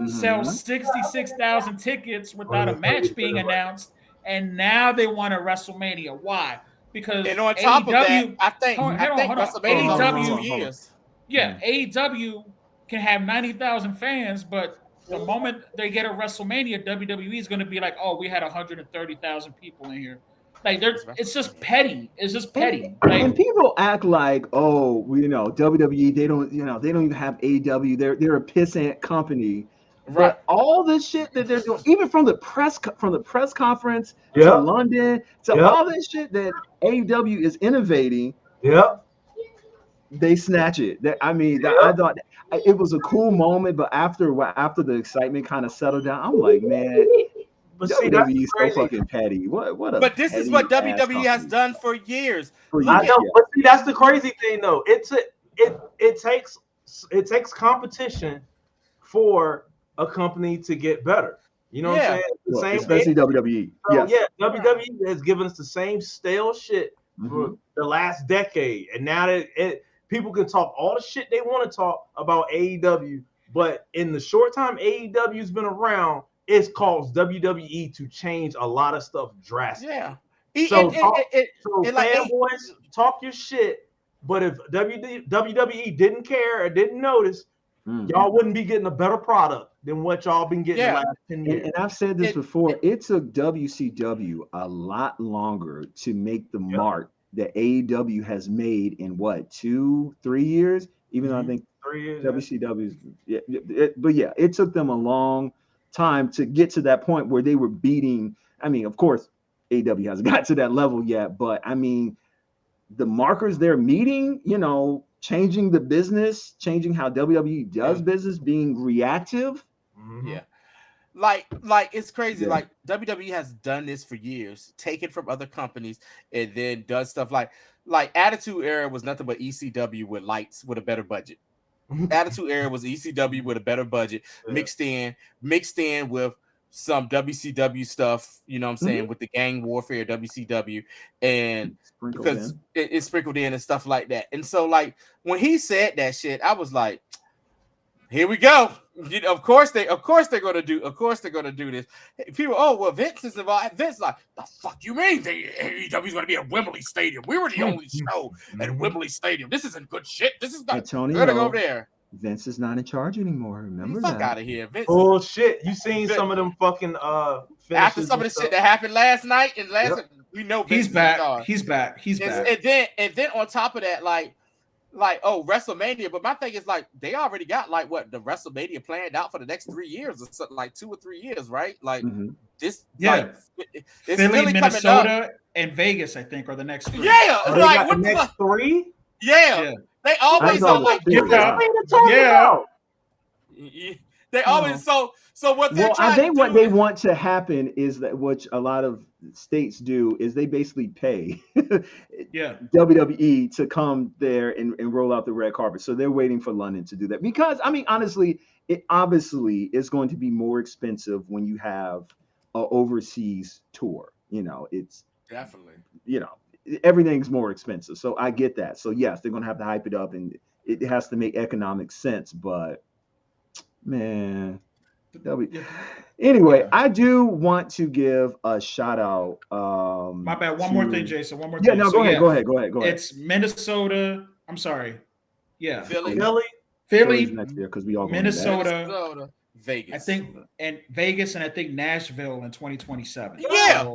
sells 66,000 tickets without a match being announced, and now they want a WrestleMania. Why? Because on top of that, I think WrestleMania is 2 years. Yeah, AEW can have 90,000 fans, but the moment they get a WrestleMania, WWE is going to be like, "Oh, we had 130,000 people in here." Like it's just petty. It's just petty. Like, and people act like, oh, WWE, they don't even have AEW. They're a pissant company. Right. But all this shit that they're doing, even from the press conference to London to all this shit that AEW is innovating. they snatch it. I thought it was a cool moment, but after the excitement kind of settled down, I'm like, man, But see, that's WWE is so crazy. fucking petty. What a But this is what petty ass WWE has company. done for years. For Look I years, at know, but see, that's the crazy thing, though. It takes competition for a company to get better. You know what I'm yeah. saying? The well, same especially way. WWE. So Yes. yeah, WWE has given us the same stale shit for Mhm. the last decade, and now that people can talk all the shit they want to talk about AEW, but in the short time AEW's been around, it's caused WWE to change a lot of stuff drastically. Yeah. So, It like fanboys, talk your shit, but if WWE didn't care or didn't notice, y'all wouldn't be getting a better product than what y'all been getting the last 10 years. And I've said this before. It took WCW a lot longer to make the mark that AEW has made in what 2-3 years. Even though I think 3 years. WCW's, but yeah, it took them a long time to get to that point where they were beating. I mean, of course, AEW hasn't got to that level yet, but I mean, the markers they're meeting, changing the business, changing how WWE does business, being reactive. Yeah. Like it's crazy. Yeah. Like WWE has done this for years, taken from other companies, and then does stuff like Attitude Era was nothing but ECW with lights with a better budget. Attitude Era was ECW with a better budget, mixed in with some WCW stuff, you know what I'm saying, with the gang warfare WCW, and because it's sprinkled in and stuff like that. And so like when he said that shit, I was like, here we go. Of course they're gonna do this. People, oh well, Vince is involved. Vince like, the fuck you mean? AEW's gonna be at Wembley Stadium. We were the only show at Wembley Stadium. This isn't good shit. This is not. We're gonna go over there. Vince is not in charge anymore. Remember fuck that? out of here, Vince. Oh shit! You seen some of them fucking after some of the shit that happened last night and we know Vince he's back. He's back. And then on top of that, like WrestleMania. But my thing is like they already got like what the WrestleMania planned out for the next 3 years or something, like 2 or 3 years, right? Like this, like, it's Philly, Minnesota, and Vegas, I think, are the next 3. Yeah, like what the next 3? Yeah. They always are like They always so what they're trying I think to what do they want to happen is that, which a lot of states do, is they basically pay WWE to come there and roll out the red carpet. So they're waiting for London to do that, because I mean, honestly, it obviously is going to be more expensive when you have an overseas tour. It's definitely, everything's more expensive. So I get that. So yes, they're going to have to hype it up, and it has to make economic sense. But man, anyway, I do want to give a shout out. My bad. One more thing, Jason. One more thing. Yeah, no, go ahead. It's Minnesota. I'm sorry. Yeah, Philly, next year, because we all Minnesota, Vegas. I think, and Vegas, and I think Nashville in 2027. Yeah,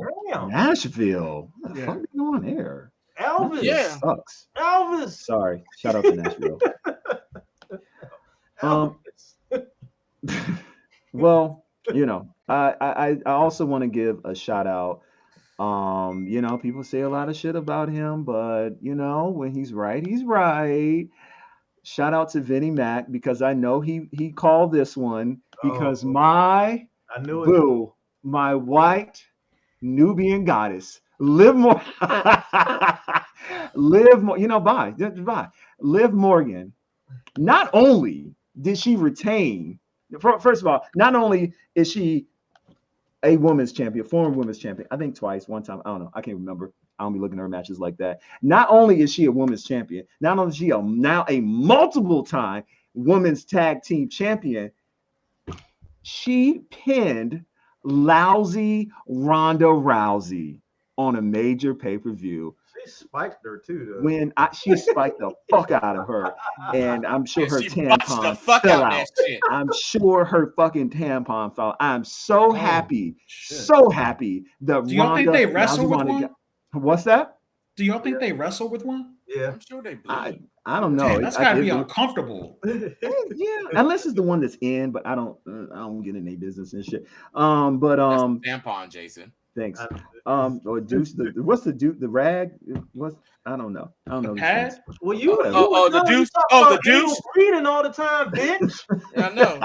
Nashville. What the fuck is going on there? Elvis, sucks. Elvis. Sorry, shout out to Nashville. Well, I also want to give a shout out. People say a lot of shit about him, but when he's right, he's right. Shout out to Vinnie Mac, because I know he called this one, because my white Nubian goddess, Liv Morgan, Liv Morgan. Not only did she retain, first of all, not only is she a women's champion, former women's champion, I think twice, one time, I don't know, I can't remember. I don't be looking at her matches like that. Not only is she a women's champion, not only is she now a multiple time women's tag team champion, she pinned lousy Ronda Rousey on a major pay-per-view. She spiked her too, though. When she spiked the fuck out of her, and I'm sure her tampon fell out. I'm sure her fucking tampon fell out. I'm so happy, so happy that Do y'all think they wrestle with one? What's that? Do y'all think they wrestle with one? Yeah, I'm sure they bleed. I don't know. Damn, that's gotta be uncomfortable. Yeah, unless it's the one that's in, but I don't get in their business and shit. But that's tampon, Jason. Thanks. Or Deuce. What's the Deuce? The rag? What's I don't know. I don't know. Pad? Well, you the douche. The douche. Reading all the time, bitch. I know.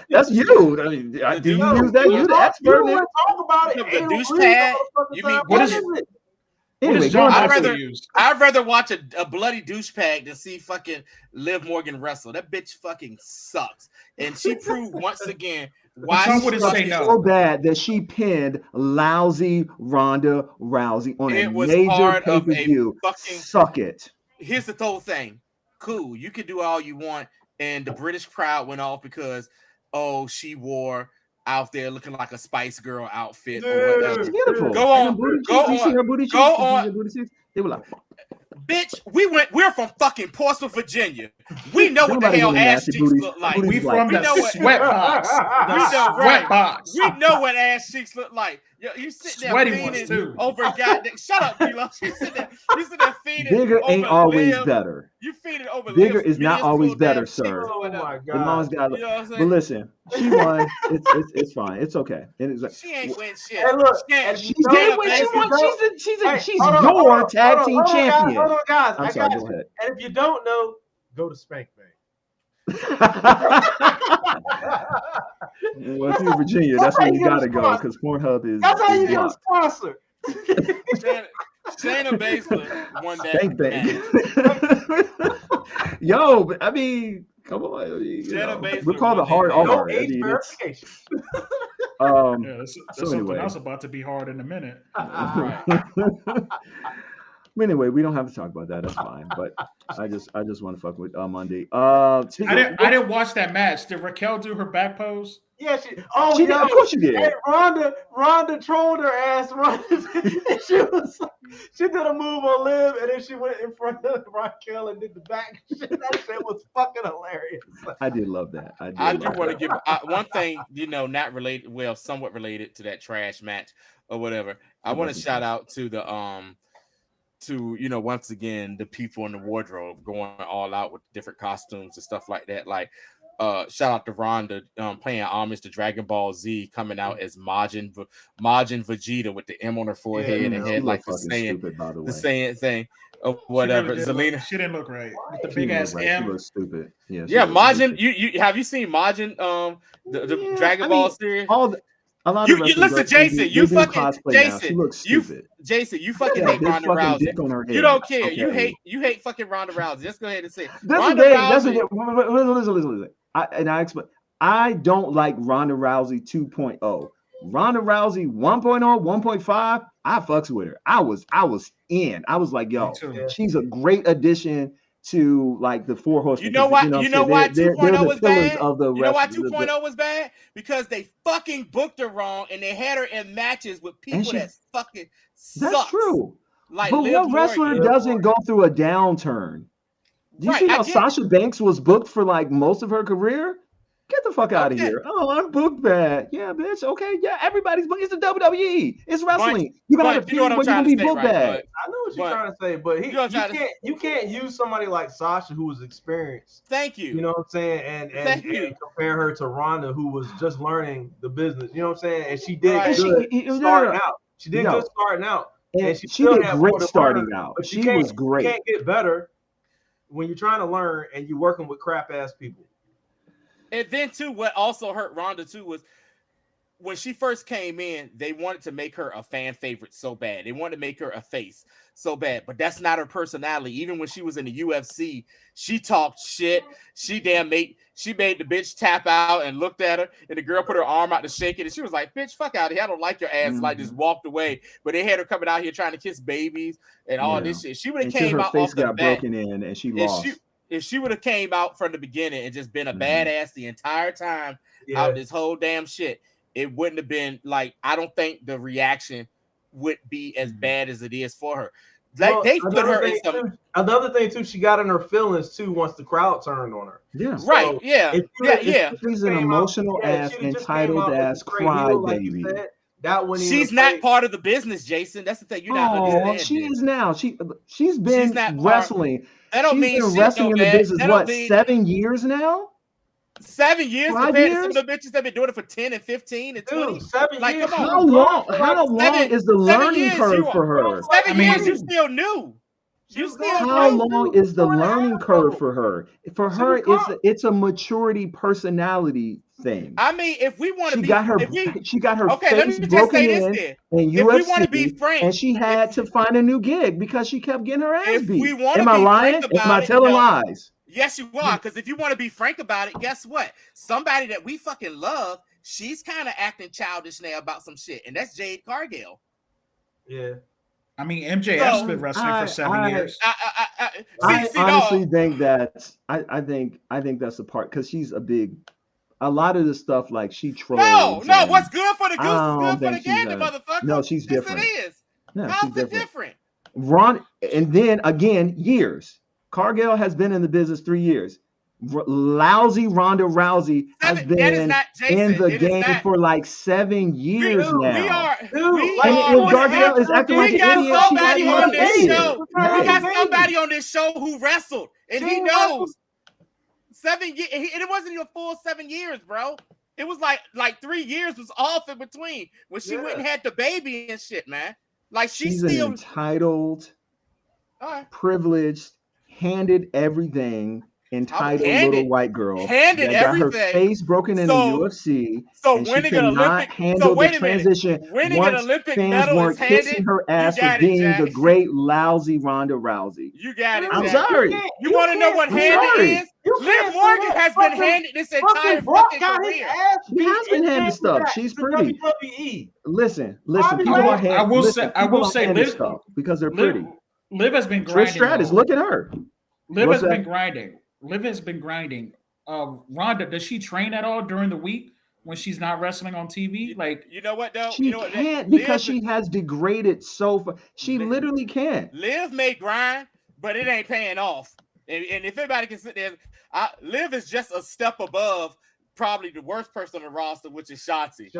That's you. I mean, do you use that? You the expert. You talk about it. The douche pad. You mean what is it? Anyway, I'd rather watch a bloody douchebag than see fucking Liv Morgan wrestle. That bitch fucking sucks, and she proved once again why she say no. So bad that she pinned lousy Ronda Rousey on a major pay-per-view. Suck it. Here's the whole thing. Cool, you can do all you want, and the British crowd went off because she wore out there looking like a Spice Girl outfit or whatever. It's beautiful. Go on. They were like, bitch, we're from fucking Portsmouth, Virginia. We know what the hell ass cheeks look like. We from the sweatbox. Sweatbox. We know what ass cheeks look like. You sit there feeding over goddamn. Shut up, Kilo. You sit there feeding. Bigger ain't always better. You feed it over. Bigger is not always better, sir. Oh my god. Mom's got. You know what I'm saying? But listen, she won. It's fine. It's okay. She ain't win shit. Hey, look, she's your tag team champion. Hold on, guys. I'm sorry. Go ahead. And if you don't know, go to Spank Bang. Well, if you're in Virginia, that's where you gotta go because Pornhub is. That's how you get a sponsor. Shayna Baszler won that match. Yo, I mean, come on. We call it hard R. No age verification. That's something else about to be hard in a minute. Anyway, we don't have to talk about that. That's fine. But I just want to fuck with Monday. I didn't watch that match. Did Raquel do her back pose? Yeah, she did. Of course she did. And Ronda trolled her ass. She did a move on Liv, and then she went in front of Raquel and did the back shit. That shit was fucking hilarious. I did love that. I do want to give one thing, not related, well, somewhat related to that trash match or whatever. I want to shout out to the once again the people in the wardrobe going all out with different costumes and stuff like that. Like shout out to Ronda playing homage to Dragon Ball Z, coming out as Majin Vegeta with the M on her forehead and had like the saying thing or whatever. Zelina, she didn't look right with the big ass M. She looked stupid. Yeah, Majin. You have you seen Majin the Dragon Ball series? You listen, Jason. You fucking Jason. You fucking hate Ronda Rousey. You don't care. Okay. You hate fucking Ronda Rousey. Just go ahead and say listen. I explain. I don't like Ronda Rousey 2.0. Ronda Rousey 1.0, 1.5. I fucks with her. I was in. I was like, yo, she's a great addition to like the Four Horsemen. You know why 2.0 was bad? You know why 2.0 was bad? Because they fucking booked her wrong and they had her in matches with people that fucking sucks. That's true. Like, but what wrestler doesn't go through a downturn? Do you see how Sasha Banks was booked for like most of her career? Get the fuck out of here. Oh, I'm booked bad. Yeah, bitch. Okay. Yeah, everybody's booked. It's the WWE. It's wrestling. You can have a period where you can be booked bad. I know what you're trying to say, but you can't use somebody like Sasha who was experienced. Thank you. You know what I'm saying? And compare her to Ronda who was just learning the business. You know what I'm saying? And she did good starting out. She did good starting out. And she did great starting out. But she was great. You can't get better when you're trying to learn and you're working with crap ass people. And then too, what also hurt Ronda too was when she first came in, they wanted to make her a fan favorite so bad. They wanted to make her a face so bad, but that's not her personality. Even when she was in the UFC, she talked shit. She made the bitch tap out and looked at her, and the girl put her arm out to shake it, and she was like, "Bitch, fuck out of here! I don't like your ass." Like, just walked away. But they had her coming out here trying to kiss babies and all this shit. She would have came out off the bat. Broken in, and she lost. If she would have came out from the beginning and just been a badass the entire time out this whole damn shit, it wouldn't have been like, I don't think the reaction would be as bad as it is for her. Like, they put her in some. Another thing too, she got in her feelings too once the crowd turned on her. Yeah, right. Yeah. She's an emotional ass, entitled ass crybaby. She's not part of the business, Jason. That's the thing. You're not understanding. She is now. She's been wrestling. That don't mean wrestling in the business. What, 7 years now? 7 years 5 compared years? to some of the bitches that been doing it for 10 and 15 and 20. Dude, 7 like, years. come on. How long is the 7 learning years curve for her? 7 years, you still new. You still How new. long is the learning curve for her? For her, it's a maturity personality thing. I mean, if we want to be, she got her okay, let me face just broken say this in then. UFC, If we want to be frank, and she had to find a new gig because she kept getting her ass if beat. we want to Am I be lying? frank about Am I it, telling no. lies? Yes, you are. Because if you want to be frank about it, guess what? Somebody that we fucking love, she's kind of acting childish now about some shit, and that's Jade Cargill. Yeah. I mean, MJF's been wrestling for 7 years. I honestly think that's I think that's the part, because she's a lot of the stuff, like, she trolls. No, what's good for the goose is good for the she's gander, motherfucker. No, she's different. Yes, it is. No, How's it different? And then again, years. Cargill has been in the business 3 years. Lousy Ronda Rousey has been in the game for like 7 years now. Cargill is acting like an idiot. Somebody on this show. We got somebody on this show who wrestled, and he knows. 7 years. It wasn't even a full 7 years, bro. It was like 3 years was off in between when she went and had the baby and shit, man. Like, she's still an entitled, privileged, handed everything, entitled little white girl handed that got everything. Her face broken in the UFC. So and winning she an Olympic, handle the transition. Winning an Olympic medal weren't kissing her ass for being the great lousy Ronda Rousey. You got it. I'm sorry. You want to know what handed is? Liv Morgan has been handed this entire fucking career. She has been handed stuff. She's pretty. Listen. People are handed. I will say, Liv, stuff because they're pretty. Liv has been grinding. Trish Stratus, look at her. Liv has been grinding. Liv has been grinding. Ronda, does she train at all during the week when she's not wrestling on TV? Like, you know what though? She can't because she has degraded so far. She literally can't. Liv may grind, but it ain't paying off. And if anybody can sit there, Liv is just a step above probably the worst person on the roster, which is Shotzi.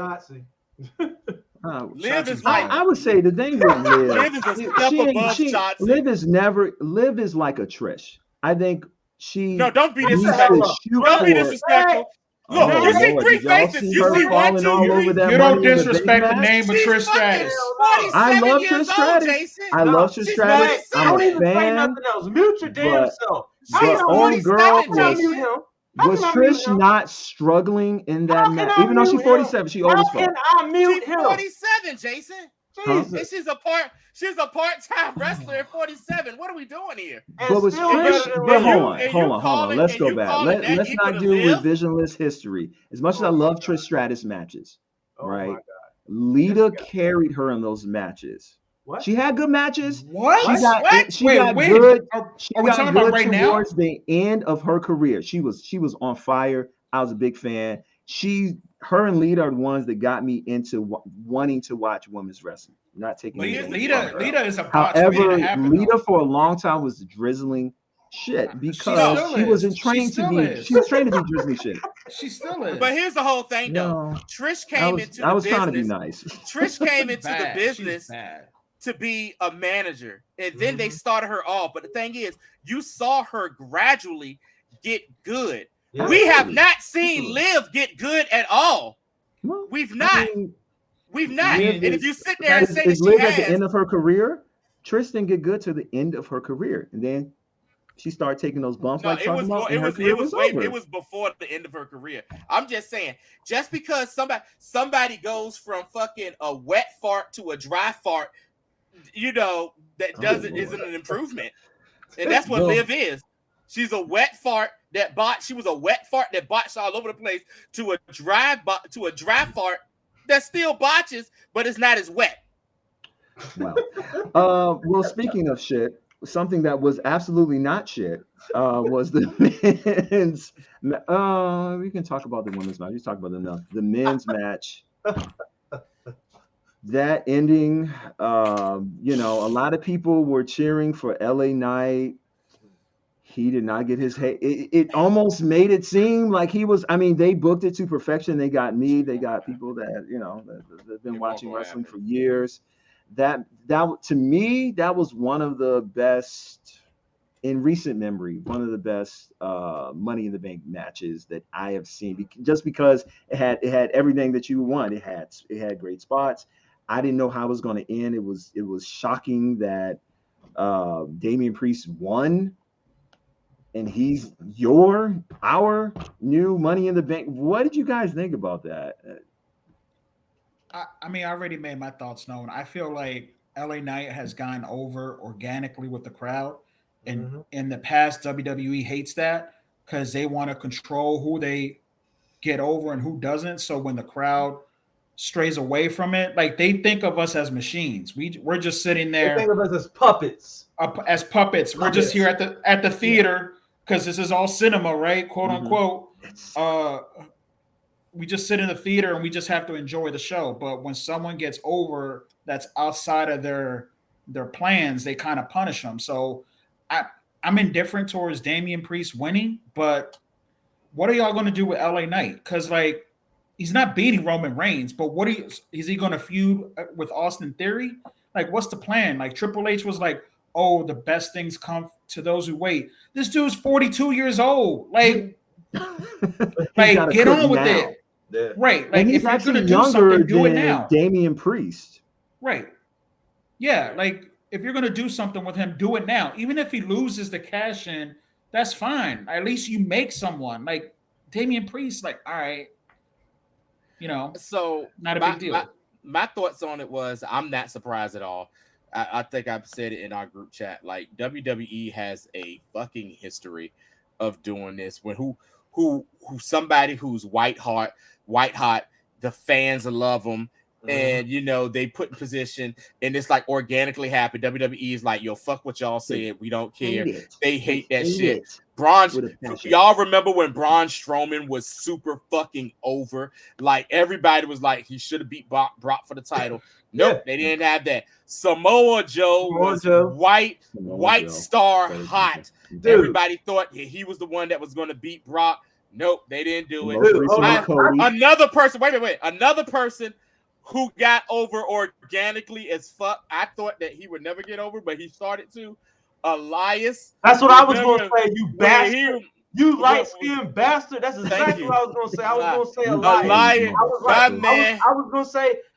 Liv is like, I would say the thing with Liv, Liv is a step above Shotzi. Liv is like a Trish. I think she. No, don't be disrespectful. Don't be disrespectful. Look, you see three faces. You see 1, 2, 3. You don't disrespect the name of Trish Stratus. I love Trish Stratus. I love Trish Stratus. I'm a fan. Mute your damn self. But old girl was Trish not struggling in that match? Even though she's 47, she old as fuck. I mute him? 47, Jason. And she's a part-time wrestler at 47. What are we doing here? But was Trish? Hold on. Let's go back. Let's not do revisionist history. As much as I love Trish Stratus matches, right? Lita carried her in those matches. What? She had good matches. What? She got good. Are we talking about right now? Towards the end of her career, she was on fire. I was a big fan. Her and Lita are the ones that got me into wanting to watch women's wrestling. Not taking Lita is a botch. However, Lita for a long time was drizzling shit because she wasn't trained to be. She was trained to be drizzling shit. She still is. But here's the whole thing, though. Trish came into the business. I was trying to be nice. Trish came into the business to be a manager, and then they started her off. But the thing is, you saw her gradually get good. Yeah, we have not seen Liv get good at all. We've not. We've not. And if you sit there and say that Liv at the end of her career, Trish didn't get good to the end of her career, and then she started taking those bumps. No, it was before the end of her career. I'm just saying, just because somebody goes from fucking a wet fart to a dry fart, that isn't an improvement, and that's what Liv is. She's a wet fart that botched. She was a wet fart that botched all over the place to a dry fart that still botches, but it's not as wet. Wow. Well, speaking of shit, something that was absolutely not shit was the men's. We can talk about the women's match. You talk about enough. The men's match. That ending, a lot of people were cheering for LA Knight. He did not get his head. It almost made it seem like he was. I mean, they booked it to perfection. They got me. They got people that that've been watching wrestling for years. That to me, that was one of the best in recent memory, one of the best Money in the Bank matches that I have seen, just because it had everything that you want. It had great spots. I didn't know how it was going to end. It was shocking that Damian Priest won, and he's our new Money in the Bank. What did you guys think about that? I mean, I already made my thoughts known. I feel like LA Knight has gone over organically with the crowd. And in the past, WWE hates that because they want to control who they get over and who doesn't. So when the crowd strays away from it, like they think of us as machines. We're just sitting there. They think of us as puppets. As puppets. We're just here at the theater because this is all cinema, right? Quote unquote. We just sit in the theater and we just have to enjoy the show. But when someone gets over that's outside of their plans, they kind of punish them. So I'm indifferent towards Damian Priest winning, but what are y'all going to do with LA Knight? Because like he's not beating Roman Reigns, but is he going to feud with Austin Theory? Like, what's the plan? Like Triple H was like, "Oh, the best things come to those who wait." This dude's 42 years old. Like get on with it. Yeah. Right. Like, and he's if you're actually going to do younger something, do it than now. Damian Priest. Right. Yeah. Like, if you're going to do something with him, do it now. Even if he loses the cash in, that's fine. At least you make someone. Like, Damian Priest, like, all right. So not a big deal. My thoughts on it was I'm not surprised at all. I think I've said it in our group chat. Like, WWE has a fucking history of doing this. When who somebody who's white hot, the fans love them, and they put in position, and it's like organically happen. WWE is like, yo, fuck what y'all said, we don't care. They hate that shit. Y'all remember when Braun Strowman was super fucking over? Like, everybody was like, he should have beat Brock for the title. Nope, they didn't have that. Samoa Joe was white star hot. Dude. Everybody thought he was the one that was going to beat Brock. Nope, they didn't do it. Another person who got over organically as fuck. I thought that he would never get over, but he started to. Elias. That's what I was going to say, you bastard. You light-skinned bastard. That's exactly what I was going to say. I was going to say Elias.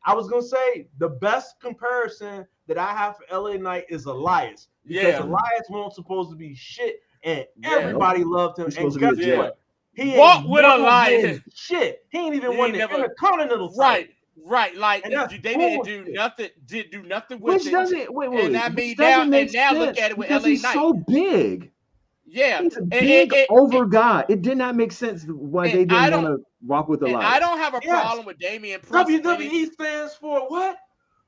I was going to say the best comparison that I have for LA Knight is Elias. Because Elias wasn't supposed to be shit, and everybody loved him. And guess what? He walk with Elias. Shit. He ain't even won the Intercontinental title. Right. Like, they didn't do nothing. Did do nothing with which it. Doesn't wait. And I mean, now look at it with LA Knight. He's so big. Yeah, he's a big over guy. It did not make sense why they didn't want to walk with Elias. I don't have a problem with Damian Priest. WWE stands for what?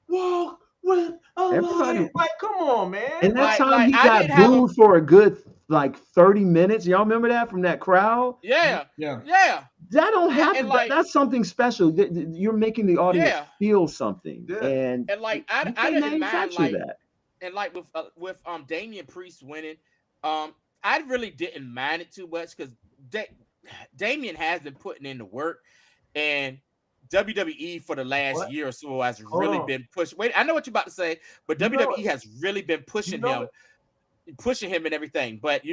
Walk with Elias. Like, come on, man. And that time he got booed for a good 30 minutes. Y'all remember that from that crowd? Yeah. That don't happen. That's something special. You're making the audience feel something. Yeah. And like I didn't mind that. And like with Damian Priest winning, I really didn't mind it too much because Damian has been putting in the work, and WWE for the last year or so has really been pushing. Wait, I know what you're about to say, but WWE has really been pushing him and everything. But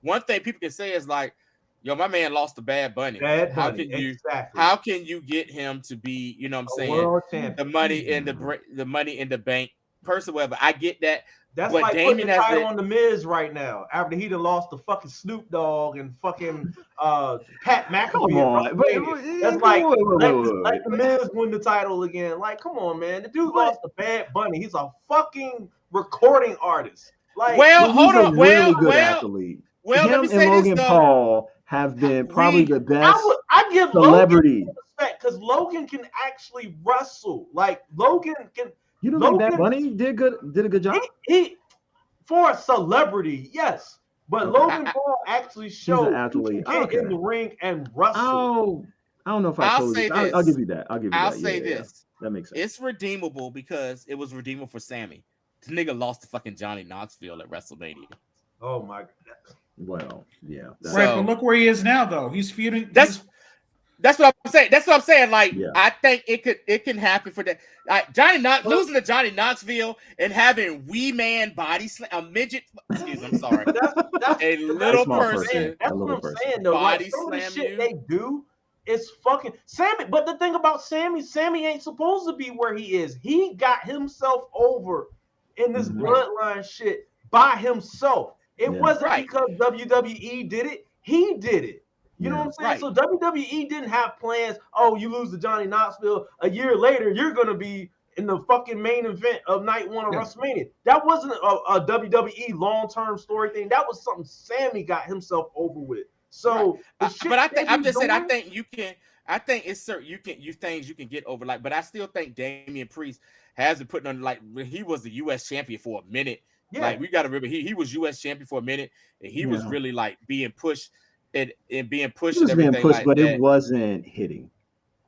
one thing people can say is like, yo, my man lost to Bad Bunny. How can you get him to be, what I'm saying, the money in the bank person, whatever? I get that. That's like putting the title on the Miz right now after he done lost to fucking Snoop Dogg and fucking Pat McAfee. That's like let the Miz win the title again. Like, come on, man. The dude lost to Bad Bunny. He's a fucking recording artist. Like, hold on. Athlete. Well, let me say Logan this, Paul have been probably the best I give celebrity. Logan respect because Logan can actually wrestle. Like, Logan can. You don't think Bad Bunny did a good job? He for a celebrity, yes. But Logan Paul actually showed he can get in the ring and wrestle. I don't know if I'll give you that. I'll say this. That makes sense. It's redeemable because it was redeemable for Sammy. This nigga lost to fucking Johnny Knoxville at WrestleMania. Oh my god. Well, yeah. Right, but look where he is now, though. He's feuding. That's what I'm saying. That's what I'm saying. Like, I think it can happen for that. Like losing to Johnny Knoxville and having wee man body slam a midget. Excuse me, I'm sorry. A little person. That's what I'm saying though. Like some of the shit they do is fucking Sammy. But the thing about Sammy ain't supposed to be where he is. He got himself over in this bloodline shit by himself. It wasn't because WWE did it. He did it. You know what I'm saying? Right. So WWE didn't have plans. Oh, you lose to Johnny Knoxville. A year later, you're going to be in the fucking main event of night one of WrestleMania. That wasn't a WWE long-term story thing. That was something Sammy got himself over with. So, but I think I'm just saying. I think you can. I think it's certain you can get over. Like, but I still think Damian Priest has been putting on like he was the U.S. champion for a minute. Yeah. Like we got to remember he was U.S. champion for a minute, and he was really like being pushed. And being pushed, it was and everything being pushed, like but that. It wasn't hitting,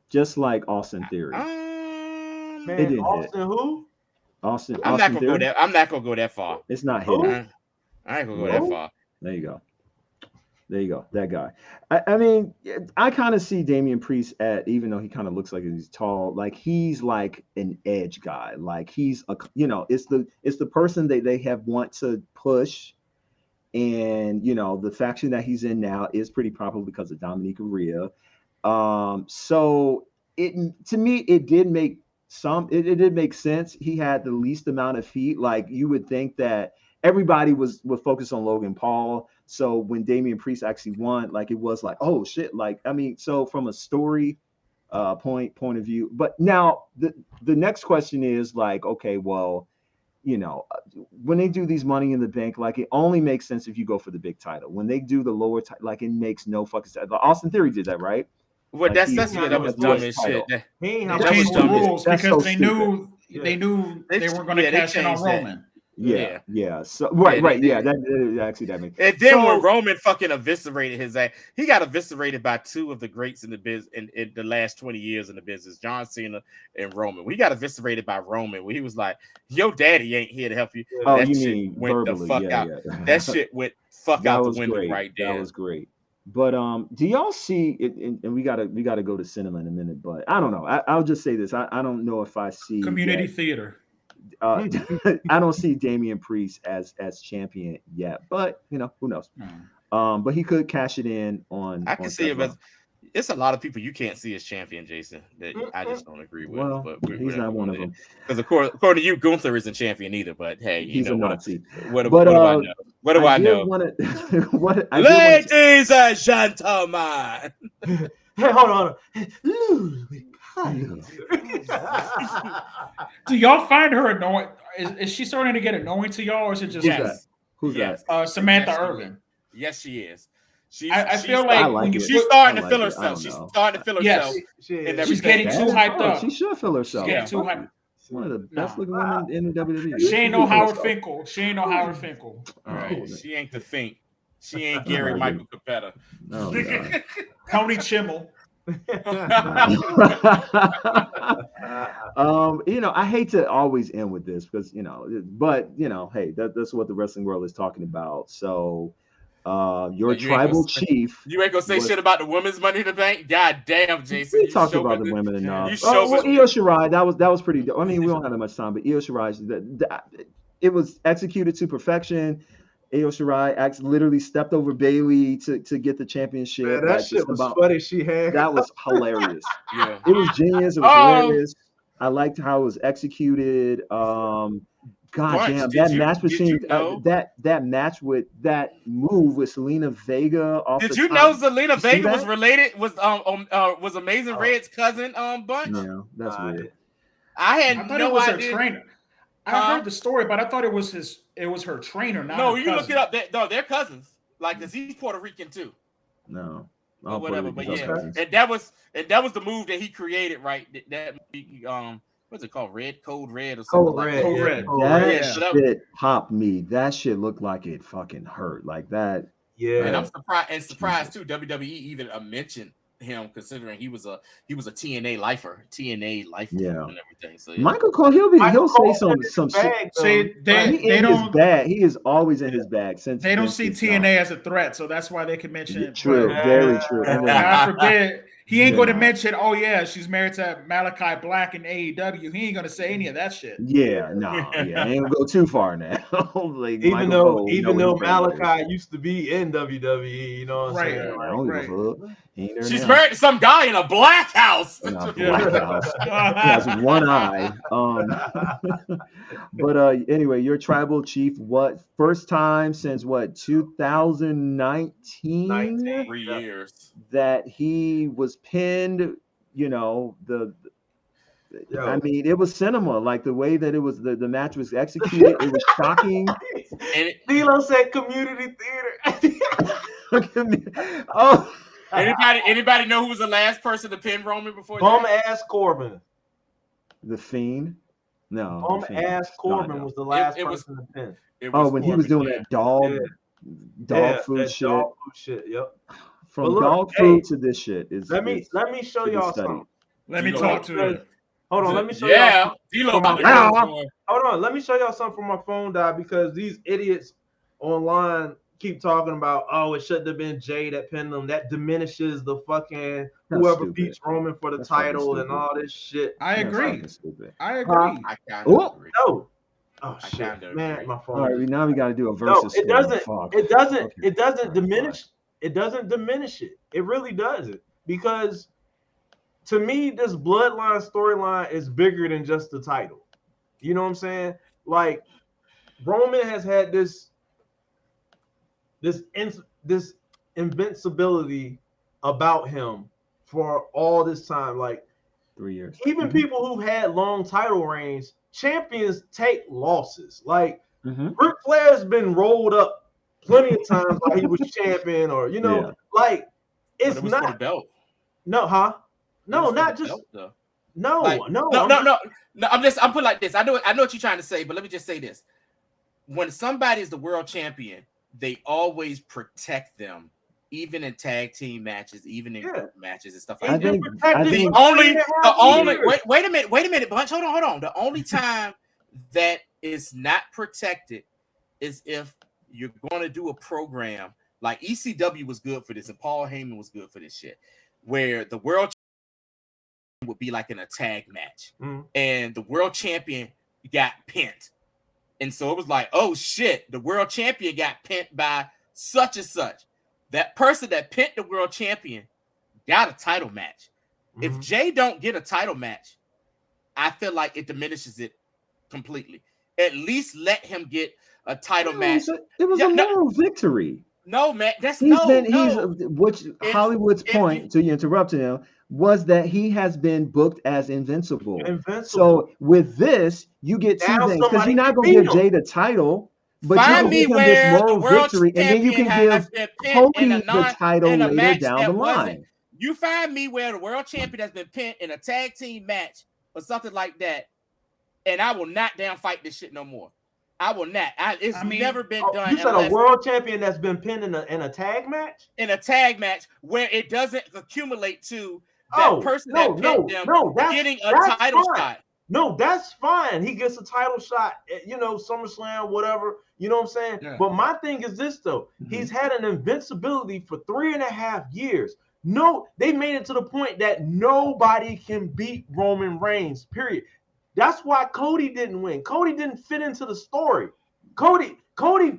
just like Austin Theory. Man, it didn't Austin hit. Who? Austin. I'm not gonna go that. I'm not gonna go that far. It's not hitting. I ain't gonna go that far. There you go. That guy. I mean, I kind of see Damian Priest even though he kind of looks like he's tall, like he's like an edge guy. Like he's it's the person that they have want to push. And the faction that he's in now is pretty probably because of Dominic Rhea. So to me it did make it did make sense. He had the least amount of heat. Like you would think that everybody would focus on Logan Paul. So when Damian Priest actually won, like it was like, oh shit. Like I mean, so from a story point of view. But now the next question is like, okay, well. When they do these Money in the Bank, like it only makes sense if you go for the big title. When they do the lower title, like it makes no fucking sense. Austin Theory did that, right? Well, like that was dumb as shit. They changed the rules because they knew they weren't going to cash in on Roman. Yeah. So right. That actually that makes. And then when Roman fucking eviscerated his ass, he got eviscerated by two of the greats in the biz in the last 20 years in the business, John Cena and Roman. We got eviscerated by Roman where he was like, "Your daddy ain't here to help you." Oh, that you shit mean went verbally? The fuck out. Yeah. That shit went fuck out the window right there. That was great. But do y'all see it? And we gotta go to cinema in a minute. But I don't know. I'll just say this. I don't know if I see community theater. I don't see Damian Priest as champion yet, but who knows? But he could cash it in on. I can see it, but it's a lot of people you can't see as champion, Jason. That I just don't agree with. Well, but he's not one of them. Because according to you, Gunther isn't champion either. But hey, he's a Nazi. What do I know? What do I know? Ladies and gentlemen. Hey, hold on. Do y'all find her annoying? Is she starting to get annoying to y'all, or is it just Who's that? Samantha Irvin? Yes, she is. I feel like when she's starting to feel herself. She's starting to feel herself. Yes, she's getting too hyped up. She should feel herself. She's getting too hyped. One of the best looking women in the WWE. She ain't no Howard Finkel. All right, she ain't the Fink. She ain't Gary Michael Capetta. No, Tony Chimmel. I hate to always end with this because but hey, that's what the wrestling world is talking about. So your tribal chief, you ain't gonna say shit about the women's Money in the Bank. God damn, Jason, we talked about the women enough. Io Shirai, that was pretty. I mean, we don't have that much time, but Io Shirai, it was executed to perfection. Io Shirai literally stepped over Bayley to get the championship. Man, that shit was funny. That was hilarious. Yeah, it was genius. It was hilarious. I liked how it was executed. God damn, that match between that match with that move with Selena Vega. Did you know Selena Vega was related? Was Amazing Red's cousin? Bunch. Yeah, that's weird. I thought it was her trainer. I heard the story, but I thought it was her trainer. Not no, her you cousin. look it up. They're cousins. Like, cause he's Puerto Rican too. No. Or whatever, but yeah, and that was the move that he created, right? That what's it called? Code Red or something. Code Red. That shit popped me. That shit looked like it fucking hurt. Like that. Yeah. And I'm surprised too. WWE even mentioned him, considering he was a TNA lifer, and everything. So yeah. Michael Cole, he'll say some shit. See, he is always in his bag. Since they don't see TNA as a threat, so that's why they can mention it. True, very true. God forbid He ain't going to mention, oh yeah, she's married to Malachi Black in AEW. He ain't going to say any of that shit. Yeah, no, yeah, ain't gonna go too far now. Like even though Malachi used to be in WWE, you know what I'm saying? Yeah, I don't give a fuck. She's married to some guy in a black house. In a black house. He has one eye. But anyway, your tribal chief, what? First time since what? 2019? 3 years. That he was pinned. You know, I mean, it was cinema. Like the way that it was, the match was executed, it was shocking. D'Lo said community theater. Oh, anybody know who was the last person to pin Roman before? Bum ass Corbin. The Fiend. No. Bum ass Corbin was the last person to pin. When he was doing that dog food shit. Dog food shit. Yep. From dog food to this shit is. Let me show y'all something. Let me talk to you. Hold on, let me show y'all. Hold on, let me show y'all something from my phone died because these idiots online keep talking about, oh, it shouldn't have been Jay that pinned them. That diminishes the fucking whoever beats Roman for the title and all this shit. I agree. I agree. No. Oh shit, man, my phone. All right, now we got to do a versus. No, it doesn't diminish. It doesn't diminish it. It really doesn't, because to me, this bloodline storyline is bigger than just the title. You know what I'm saying? Like, Roman has had this invincibility about him for all this time. Like 3 years. Even people who had long title reigns, champions take losses. Like Ric Flair's been rolled up plenty of times while he was champion, or like it's not for the belt. No, huh? No, not just belt, no. I'm put like this. I know what you're trying to say, but let me just say this: when somebody is the world champion, they always protect them, even in tag team matches, even in group matches and stuff like that. Wait a minute, Bunch. Hold on. The only time that is not protected is if you're going to do a program like ECW was good for this, and Paul Heyman was good for this shit, where the world would be like in a tag match, and the world champion got pinned. And so it was like, oh shit, the world champion got pinned by such and such. That person that pinned the world champion got a title match. If Jay don't get a title match, I feel like it diminishes it completely. At least let him get a title match. It was a moral victory. No, man, that's Hollywood's point, to interrupt him, was that he has been booked as invincible. So with this, you get two things, because you're not going to give Jay the title, but you can give him this moral victory, and then you can give Cody the title later down the line. You find me where the world champion has been pinned in a tag team match or something like that, and I will not damn fight this shit no more. I will not. It's never been done. You said a world champion that's been pinned in a tag match? In a tag match where it doesn't accumulate to that person that pinned them getting a title shot. No, that's fine. He gets a title shot at, SummerSlam, whatever. You know what I'm saying? Yeah. But my thing is this, though. He's had an invincibility for 3.5 years. No, they made it to the point that nobody can beat Roman Reigns, period. That's why Cody didn't win. Cody didn't fit into the story. Cody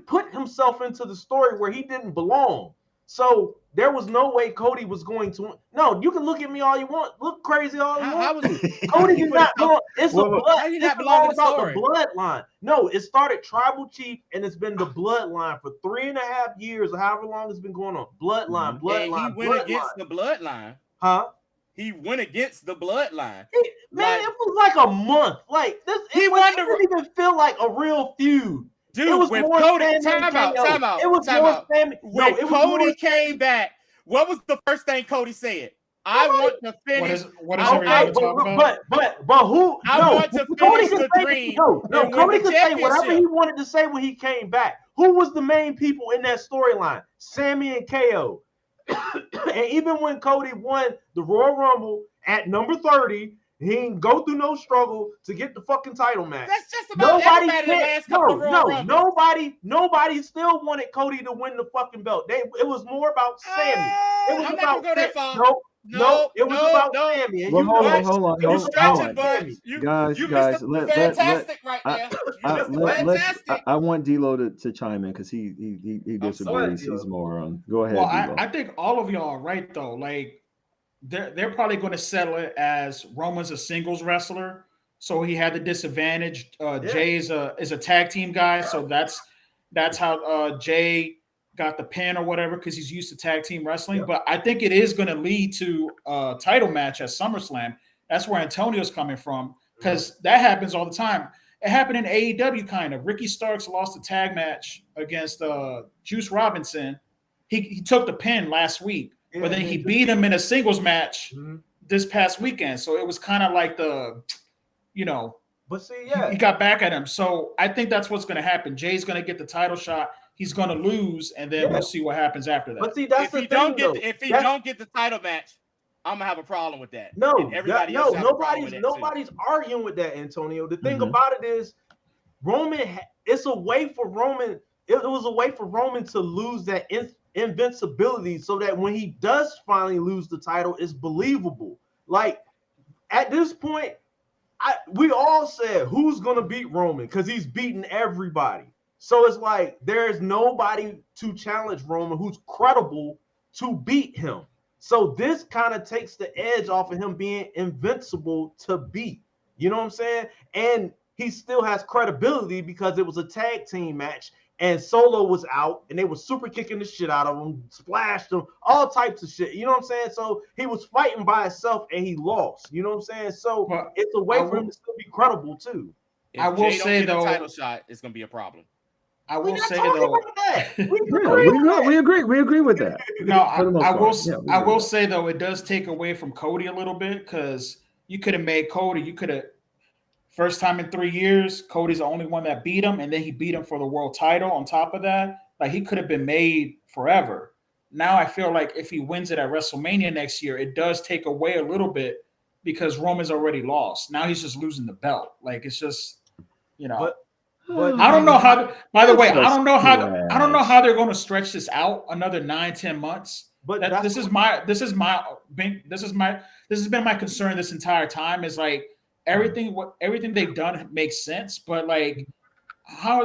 put himself into the story where he didn't belong. So there was no way Cody was going to win. No, you can look at me all you want. Look crazy all you want. Cody did not belong. It's all about the bloodline. No, it started Tribal Chief, and it's been the bloodline for 3.5 years, or however long it's been going on. Bloodline. And he went against the bloodline. Huh? He went against the bloodline. It was like a month. Like this, it didn't even feel like a real feud. Dude, it was when Cody, time out. It was more Sammy. When Cody came back, what was the first thing Cody said? I want to finish. What is everybody talking about? But who? I want to finish the dream. No, Cody could say whatever he wanted to say when he came back. Who was the main people in that storyline? Sammy and KO. And even when Cody won the Royal Rumble at number 30, he didn't go through no struggle to get the fucking title match. That's just about everybody in the last couple of Royal Rumble. Nobody still wanted Cody to win the fucking belt. It was more about Sammy. It was I'm not gonna go that far. No, it was about Sammy. And well, hold on. Guys, you missed the fantastic right there. You missed the fantastic. I want D-Lo to chime in because he disagrees. He's more on. Go ahead, Well, D-Lo. I think all of y'all are right though. Like they're probably going to settle it as Roman's a singles wrestler, so he had the disadvantage. Jay is a tag team guy, so that's how Jay got the pin or whatever because he's used to tag team wrestling. Yep. But I think it is going to lead to a title match at SummerSlam. That's where Antonio's coming from because that happens all the time. It happened in AEW kind of. Ricky Starks lost a tag match against Juice Robinson. He took the pin last week, but then he beat him in a singles match this past weekend. So it was kind of like but see, he got back at him. So I think that's what's going to happen. Jay's going to get the title shot. He's going to lose, and then we'll see what happens after that. But see, that's if he don't get the title match, I'm gonna have a problem with that. Nobody's arguing with that, Antonio. The thing about it is, Roman. It's a way for Roman. It was a way for Roman to lose that invincibility, so that when he does finally lose the title, it's believable. Like at this point, we all said who's gonna beat Roman because he's beaten everybody. So it's like there's nobody to challenge Roman who's credible to beat him. So this kind of takes the edge off of him being invincible to beat. You know what I'm saying? And he still has credibility because it was a tag team match and Solo was out and they were super kicking the shit out of him, splashed him, all types of shit. You know what I'm saying? So he was fighting by himself and he lost. You know what I'm saying? So it's a way for him to still be credible too. I will say though, title shot is going to be a problem. I will say though, we agree with that. No, I will say though, it does take away from Cody a little bit because you could have made Cody. You could have first time in 3 years, Cody's the only one that beat him, and then he beat him for the world title. On top of that, like he could have been made forever. Now I feel like if he wins it at WrestleMania next year, it does take away a little bit because Roman's already lost. Now he's just losing the belt. Like it's just But I don't know how. By the way, I don't know how they're going to stretch this out another 9-10 months. But this has been my concern this entire time. Is like everything they've done makes sense, but like I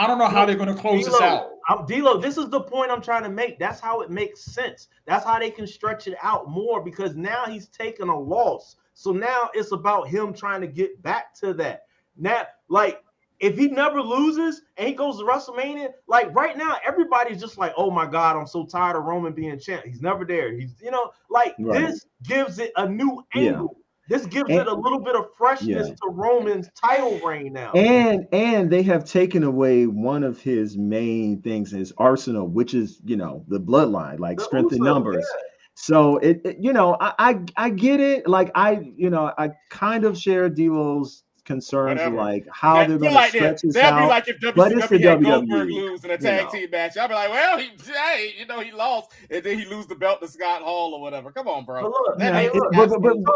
don't know how they're going to close this out. D-Lo, this is the point I'm trying to make. That's how it makes sense. That's how they can stretch it out more because now he's taken a loss. So now it's about him trying to get back to that. Now, like. If he never loses and he goes to WrestleMania, like right now, everybody's just like, oh my God, I'm so tired of Roman being champ. He's never there. He's, this gives it a new angle. This gives it a little bit of freshness to Roman's title reign now. And they have taken away one of his main things in his arsenal, which is, the bloodline, like strength in numbers. Yeah. So I get it. Like I kind of share D-Lo's concerns of like how they're going to stretch this out. They'll be like if WCW had Goldberg lose in a tag team match. I'll be like, well, he lost, and then he lose the belt to Scott Hall or whatever. Come on, bro.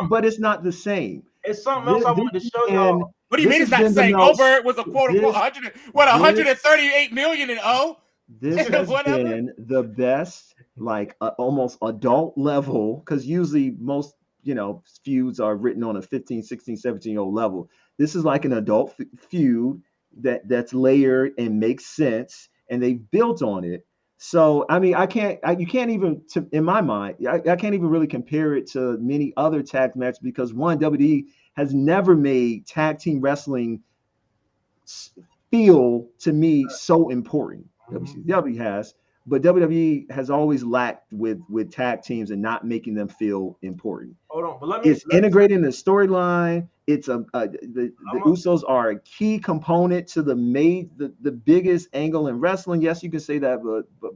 But it's not the same. It's something else I wanted to show y'all. What do you mean it's not the same? Goldberg was a quote unquote 138 million in This has been the best, like almost adult level, because usually most feuds are written on a 15, 16, 17-year-old level. This is like an adult feud that's layered and makes sense, and they built on it. So, I mean, you can't even, in my mind, I can't even really compare it to many other tag matches because WWE has never made tag team wrestling feel to me so important. WCW has, but WWE has always lacked with tag teams and not making them feel important. Hold on, but it's integrated in the storyline. It's the Usos are a key component to the biggest angle in wrestling. Yes, you can say that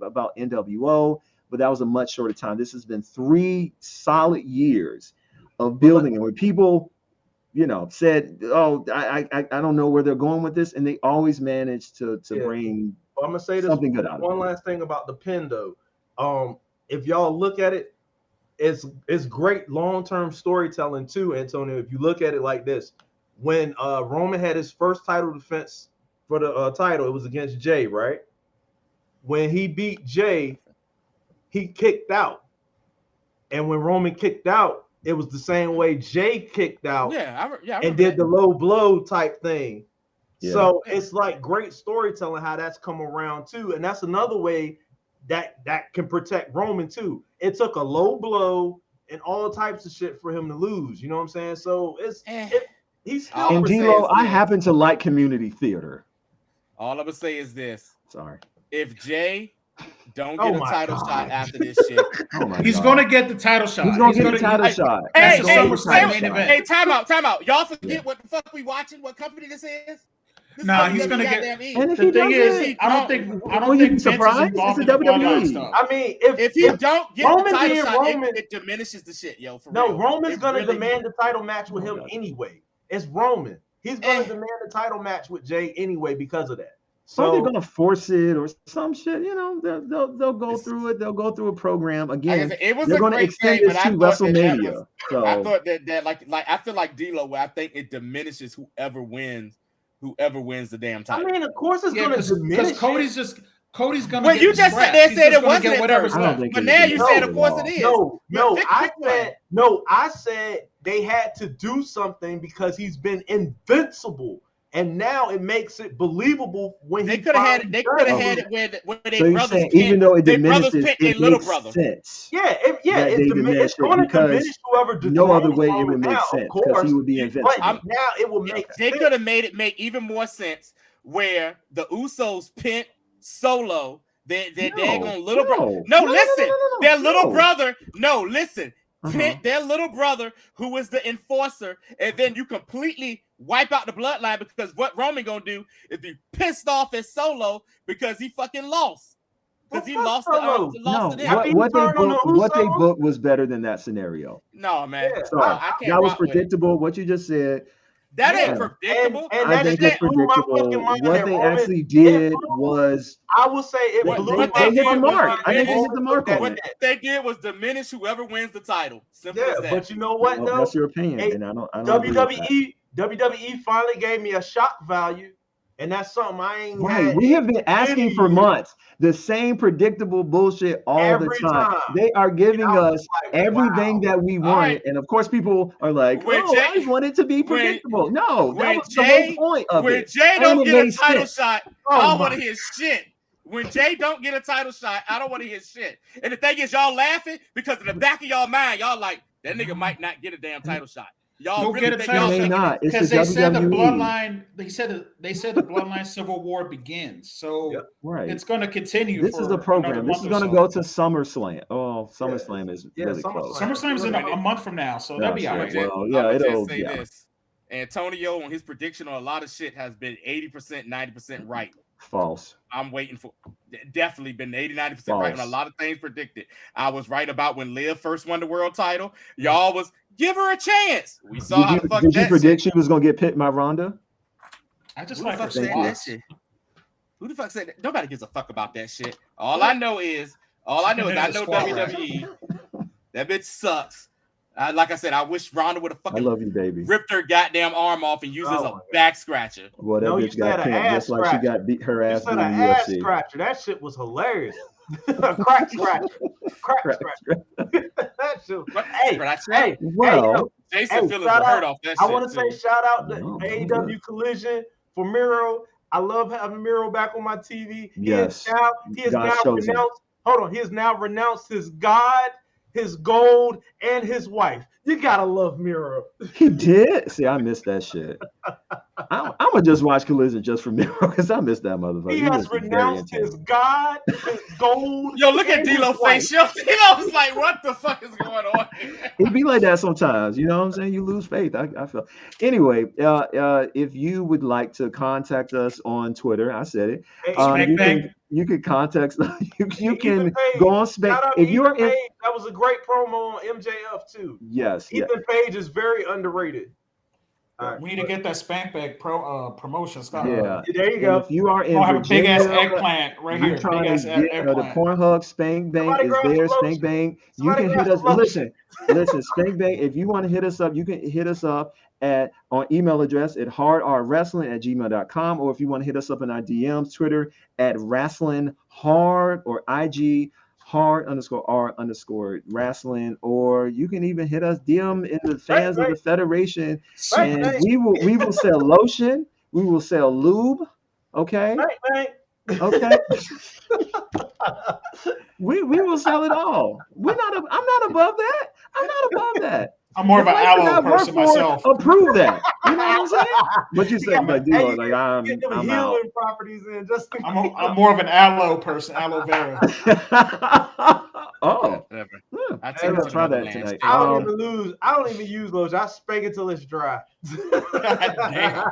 about NWO, but that was a much shorter time. This has been 3 solid years of building, and when people said, "Oh, I don't know where they're going with this," and they always managed to bring. I'm gonna say this one last thing about the pin though. If y'all look at it, it's great long-term storytelling too, Antonio. If you look at it like this, when Roman had his first title defense for the title, it was against Jay, right? When he beat Jay, he kicked out. And when Roman kicked out, it was the same way Jay kicked out. I and did the low blow type thing. Yeah. So it's like great storytelling how that's come around too. And that's another way that can protect Roman too. It took a low blow and all types of shit for him to lose. You know what I'm saying? So he's still. And D-Lo, I happen to like community theater. All I'm gonna say is this. Sorry. If Jay don't get a title shot after this shit, he's gonna get the title shot. He's gonna get the title shot. Hey, time out. Y'all forget what the fuck we watching? What company this is? Nah, he's gonna get. And if the thing is, I don't think Vince is involved in the bloodline stuff. I mean, if he don't get the title shot, it diminishes the shit, yo. For real. Roman's gonna demand the title match with him anyway. It's Roman. He's gonna demand the title match with Jay anyway because of that. So they're gonna force it or some shit. You know, they'll go through it. They'll go through a program again. It was they're going to extend it to WrestleMania. I thought that like I feel like D-Lo, where I think it diminishes whoever wins the damn title. I mean, of course it's going to diminish. Because Cody's going to. Well, you just said it wasn't whatever. But now you said, of course, it is. I said they had to do something because he's been invincible. And now it makes it believable when they could have had it where they brothers picked, even though it diminishes, it little makes brother. sense. It's going to diminish whoever. No other way it would make sense because he would be invincible. But now it will make. They could have made it make even more sense where the Usos pinned Solo. Their daggone little brother. Their little brother. No, listen. Their little brother, who is the enforcer, and then you completely wipe out the bloodline because what Roman gonna do is be pissed off at Solo because he fucking lost. Because he lost to them. What they booked was better than that scenario. No, man. So, I can't. That was predictable. What you just said. That ain't predictable. I think it's predictable. What they actually did was, I will say it blew they hit the mark. I think they hit the mark on it. What they did was diminish whoever wins the title. Simple as that. But you know what though? That's your opinion, and I don't WWE finally gave me a shock value, and that's something I ain't had. We have been asking for months the same predictable bullshit all the time. They are giving us everything that we wanted, and of course, people are like, I want it to be predictable." No, that was the whole point of it. When Jay don't get a title shot, I don't want to hear shit. When Jay don't get a title shot, I don't want to hear shit. And the thing is, y'all laughing because in the back of y'all mind, y'all like that nigga might not get a damn title shot. Y'all really get a title shot because they said the bloodline. They said the bloodline civil war begins. So it's going to continue. This is a program. This is going to go to SummerSlam. Oh, SummerSlam is really close. SummerSlam's in a month from now, so that'll be all right. Well, it'll say this. Antonio on his prediction on a lot of shit has been 80%, 90% right. False. I'm waiting for definitely been 80-90% right on a lot of things predicted. I was right about when Liv first won the world title. Y'all was give her a chance. We saw how the fuck did you predict she was gonna get picked by Ronda? I just like that shit. Who the fuck said that? Nobody gives a fuck about that shit. All I know is I know WWE. That bitch sucks. Like I said, I wish Ronda would have fucking ripped her goddamn arm off and used it as a back scratcher. Well, that bitch got pinned just like she got beat her ass in the UFC. Ass scratcher. That shit was hilarious. Crack scratcher. That shit. Jason feelings were hurt off that shit. I want to say shout out to AEW Collision for Miro. I love having Miro back on my TV. He has now renounced his God, his gold, and his wife. You gotta love Miro. He did? See, I missed that shit. I'm gonna just watch Collision just for Miro because I missed that motherfucker. He has renounced his God, his gold. Yo, look at D-Lo's face. Yo, D-Lo's like, what the fuck is going on here? It'd be like that sometimes. You know what I'm saying? You lose faith. I feel. Anyway, if you would like to contact us on Twitter, I said it. You can contact us. You can go on Spank. If you're in, that was a great promo on MJF too. Yes, Ethan Page is very underrated. Right. We need to get that Spank Bag promotion, Scott. Yeah, there you go. If you are in Virginia, big ass eggplant right here. Big ass eggplant. The Pornhub Spank Bank is there. Spank Bank. You can hit us. Listen. Spank Bank. If you want to hit us up, you can hit us up on email address at hardrwrestling@gmail.com, or if you want to hit us up in our DMs, Twitter @wrestlinghard or IG hard_r_wrestling, or you can even hit us DM in the fans of the Federation, and right. we will sell lotion, we will sell lube. Okay. Right. Okay. we will sell it all. I'm not above that. I'm not above that. I'm more of an aloe person myself. Approve that. You know what I'm saying? But you say like, dude, like I'm out. Properties in just I'm more of an aloe person, aloe vera. Oh, Whatever. I think I'll try that tonight. I don't even use lotion. I spank it till it's dry. God damn.